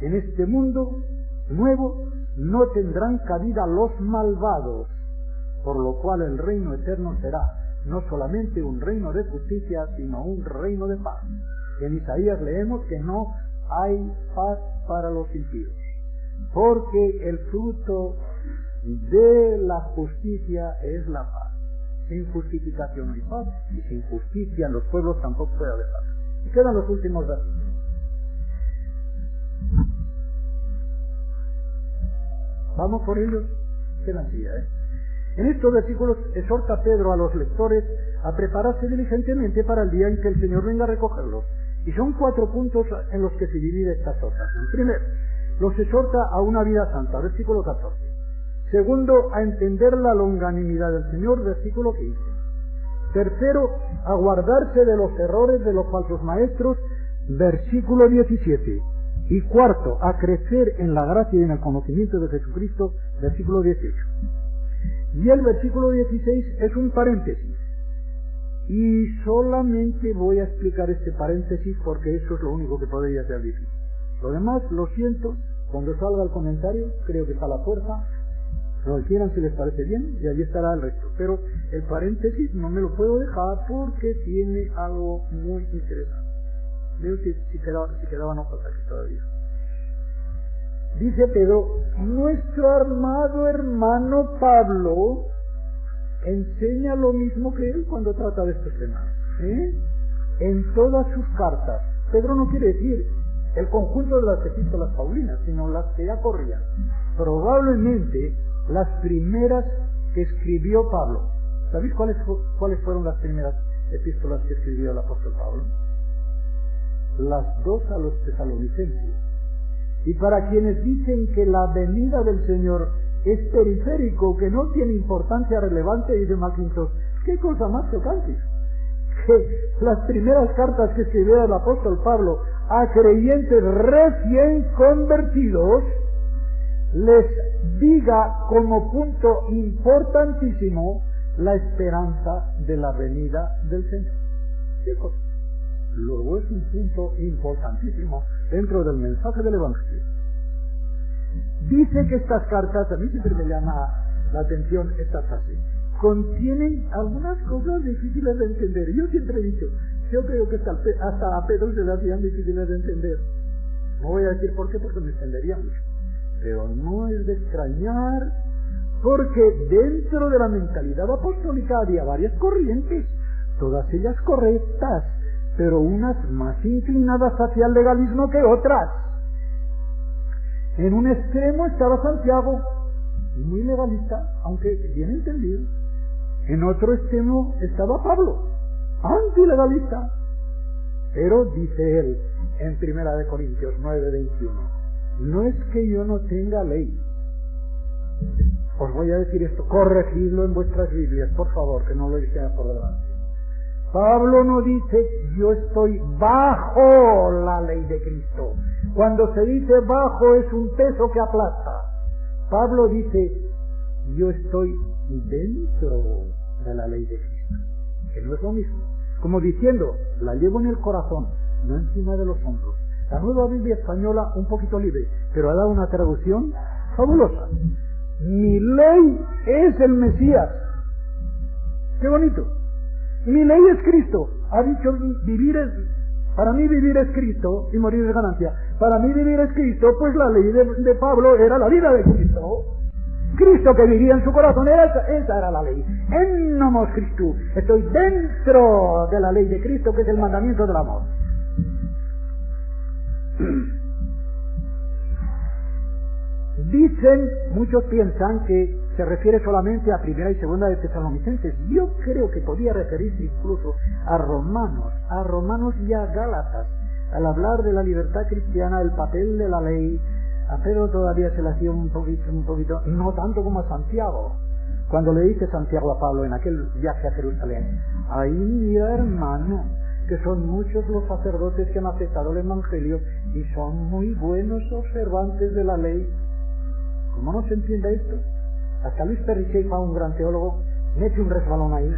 En este mundo nuevo no tendrán cabida los malvados, por lo cual el reino eterno será no solamente un reino de justicia, sino un reino de paz. En Isaías leemos que no hay paz para los impíos, porque el fruto de la justicia es la paz. Sin justificación no hay paz, y sin justicia en los pueblos tampoco puede haber paz. Y quedan los últimos versículos. Vamos por ellos, quedan así, En estos versículos exhorta Pedro a los lectores a prepararse diligentemente para el día en que el Señor venga a recogerlos. Y son 4 puntos en los que se divide esta exhortación. Primero, los exhorta a una vida santa, versículo 14. Segundo, a entender la longanimidad del Señor, versículo 15. Tercero, a guardarse de los errores de los falsos maestros, versículo 17. Y cuarto, a crecer en la gracia y en el conocimiento de Jesucristo, versículo 18. Y el versículo 16 es un paréntesis. Y solamente voy a explicar este paréntesis porque eso es lo único que podría ser difícil. Lo demás, lo siento, cuando salga el comentario, creo que está a la fuerza, lo quieran si les parece bien, y allí estará el resto. Pero el paréntesis no me lo puedo dejar porque tiene algo muy interesante. Veo si quedaban hojas aquí todavía. Dice Pedro: nuestro amado hermano Pablo enseña lo mismo que él cuando trata de estos temas. En todas sus cartas. Pedro no quiere decir el conjunto de las epístolas paulinas, sino las que ya corrían. Probablemente las primeras que escribió Pablo. ¿Sabéis cuáles fueron las primeras epístolas que escribió el apóstol Pablo? Las 2 a los tesalonicenses. Y para quienes dicen que la venida del Señor es periférico, que no tiene importancia relevante, dice Mackintosh, ¿qué cosa más chocante? Que las primeras cartas que escribió el apóstol Pablo a creyentes recién convertidos les diga como punto importantísimo la esperanza de la venida del Señor. ¿Qué cosa? Luego es un punto importantísimo dentro del mensaje del Evangelio. Dice que estas cartas, a mí siempre me llama la atención esta frase, contienen algunas cosas difíciles de entender. Yo siempre he dicho, yo creo que hasta a Pedro se le hacían difíciles de entender. No voy a decir por qué, porque me entendería mucho. Pero no es de extrañar, porque dentro de la mentalidad apostólica había varias corrientes, todas ellas correctas, pero unas más inclinadas hacia el legalismo que otras. En un extremo estaba Santiago, muy legalista, aunque bien entendido. En otro extremo estaba Pablo, antilegalista. Pero dice él en 1 Corintios 9:21, no es que yo no tenga ley. Os voy a decir esto, corregidlo en vuestras Biblias, por favor, que no lo diga por delante. Pablo no dice, yo estoy bajo la ley de Cristo. Cuando se dice bajo es un peso que aplasta. Pablo dice, yo estoy dentro de la ley de Cristo, que no es lo mismo. Como diciendo, la llevo en el corazón, no encima de los hombros. La Nueva Biblia Española, un poquito libre, pero ha dado una traducción fabulosa. Mi ley es el Mesías. ¡Qué bonito! Mi ley es Cristo. Ha dicho, para mí vivir es Cristo y morir es ganancia. Para mí vivir es Cristo, pues la ley de Pablo era la vida de Cristo. Cristo que vivía en su corazón, esa era la ley. En nomos Christu. Estoy dentro de la ley de Cristo, que es el mandamiento del amor. Dicen, muchos piensan que se refiere solamente a 1 y 2 de Tesalonicenses. Yo creo que podía referirse incluso a Romanos y a Gálatas. Al hablar de la libertad cristiana, el papel de la ley, a Pedro todavía se le hacía un poquito, no tanto como a Santiago. Cuando le dice Santiago a Pablo en aquel viaje a Jerusalén, ahí mira hermano, que son muchos los sacerdotes que han aceptado el Evangelio y son muy buenos observantes de la ley. ¿Cómo no se entiende esto? Hasta Luis Perricheifa, un gran teólogo, mete un resbalón ahí.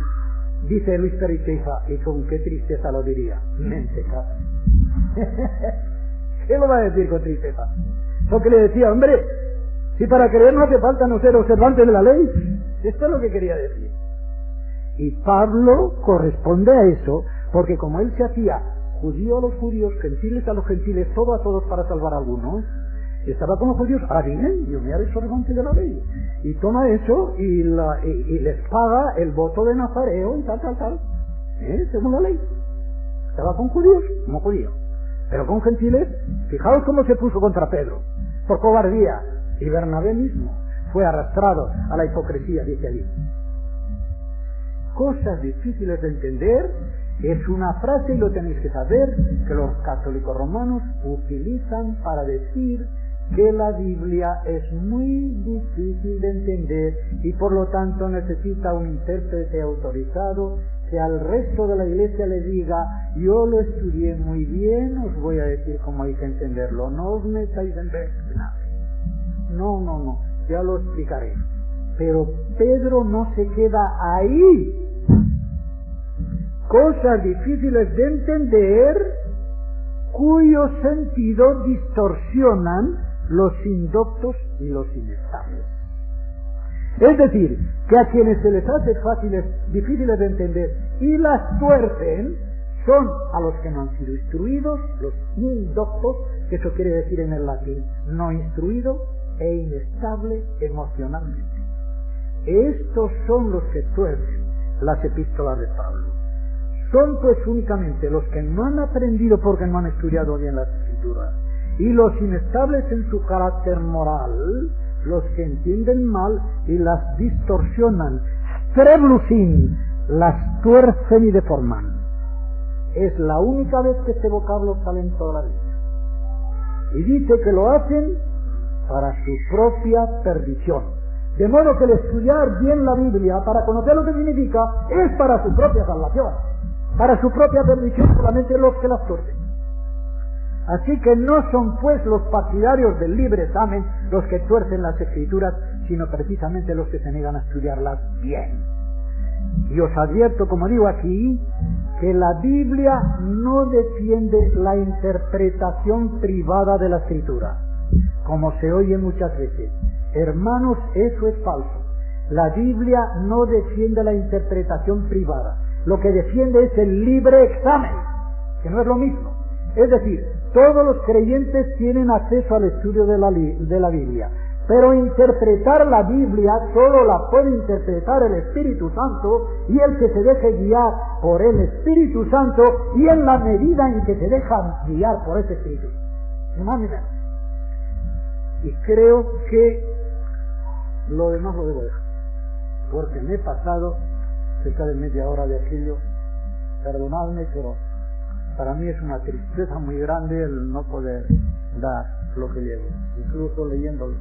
Dice Luis Perricheifa, y con qué tristeza lo diría, mentecato. ¿Qué lo va a decir con tristeza? Lo que le decía, hombre, si para creer no hace falta no ser observante de la ley. Esto es lo que quería decir. Y Pablo corresponde a eso, porque como él se hacía judío a los judíos, gentiles a los gentiles, todo a todos para salvar a algunos, estaba con los judíos, bien, yo me haré observante de la ley. Y toma eso y les paga el voto de nazareo y tal, según la ley. Estaba con judíos, como judío. Pero con gentiles, fijaos cómo se puso contra Pedro, por cobardía. Y Bernabé mismo fue arrastrado a la hipocresía, dice allí. Cosas difíciles de entender, es una frase, y lo tenéis que saber, que los católicos romanos utilizan para decir que la Biblia es muy difícil de entender y por lo tanto necesita un intérprete autorizado que al resto de la iglesia le diga, yo lo estudié muy bien, os voy a decir cómo hay que entenderlo, no os metáis en berenjenales. No, ya lo explicaré. Pero Pedro no se queda ahí. Cosas difíciles de entender cuyo sentido distorsionan los indoctos y los inestables. Es decir, que a quienes se les hace difíciles de entender y las tuercen, son a los que no han sido instruidos, los indoctos, que eso quiere decir en el latín, no instruido e inestable emocionalmente. Estos son los que tuercen las epístolas de Pablo. Son pues únicamente los que no han aprendido porque no han estudiado bien las escrituras, y los inestables en su carácter moral, los que entienden mal y las distorsionan, streblusin, las tuercen y deforman. Es la única vez que este vocablo sale en toda la Biblia. Y dice que lo hacen para su propia perdición. De modo que el estudiar bien la Biblia para conocer lo que significa es para su propia salvación. Para su propia perdición solamente los que las tuercen. Así que no son pues los partidarios del libre examen los que tuercen las escrituras, sino precisamente los que se niegan a estudiarlas bien. Y os advierto, como digo aquí, que la Biblia no defiende la interpretación privada de la escritura, como se oye muchas veces. Hermanos, eso es falso. La Biblia no defiende la interpretación privada. Lo que defiende es el libre examen, que no es lo mismo. Es decir, todos los creyentes tienen acceso al estudio de la Biblia, pero interpretar la Biblia solo la puede interpretar el Espíritu Santo, y el que se deje guiar por el Espíritu Santo, y en la medida en que se deja guiar por ese Espíritu. Y creo que lo demás lo debo dejar, porque me he pasado cerca de media hora de aquello. Perdonadme, pero para mí es una tristeza muy grande el no poder dar lo que llevo, incluso leyéndolo.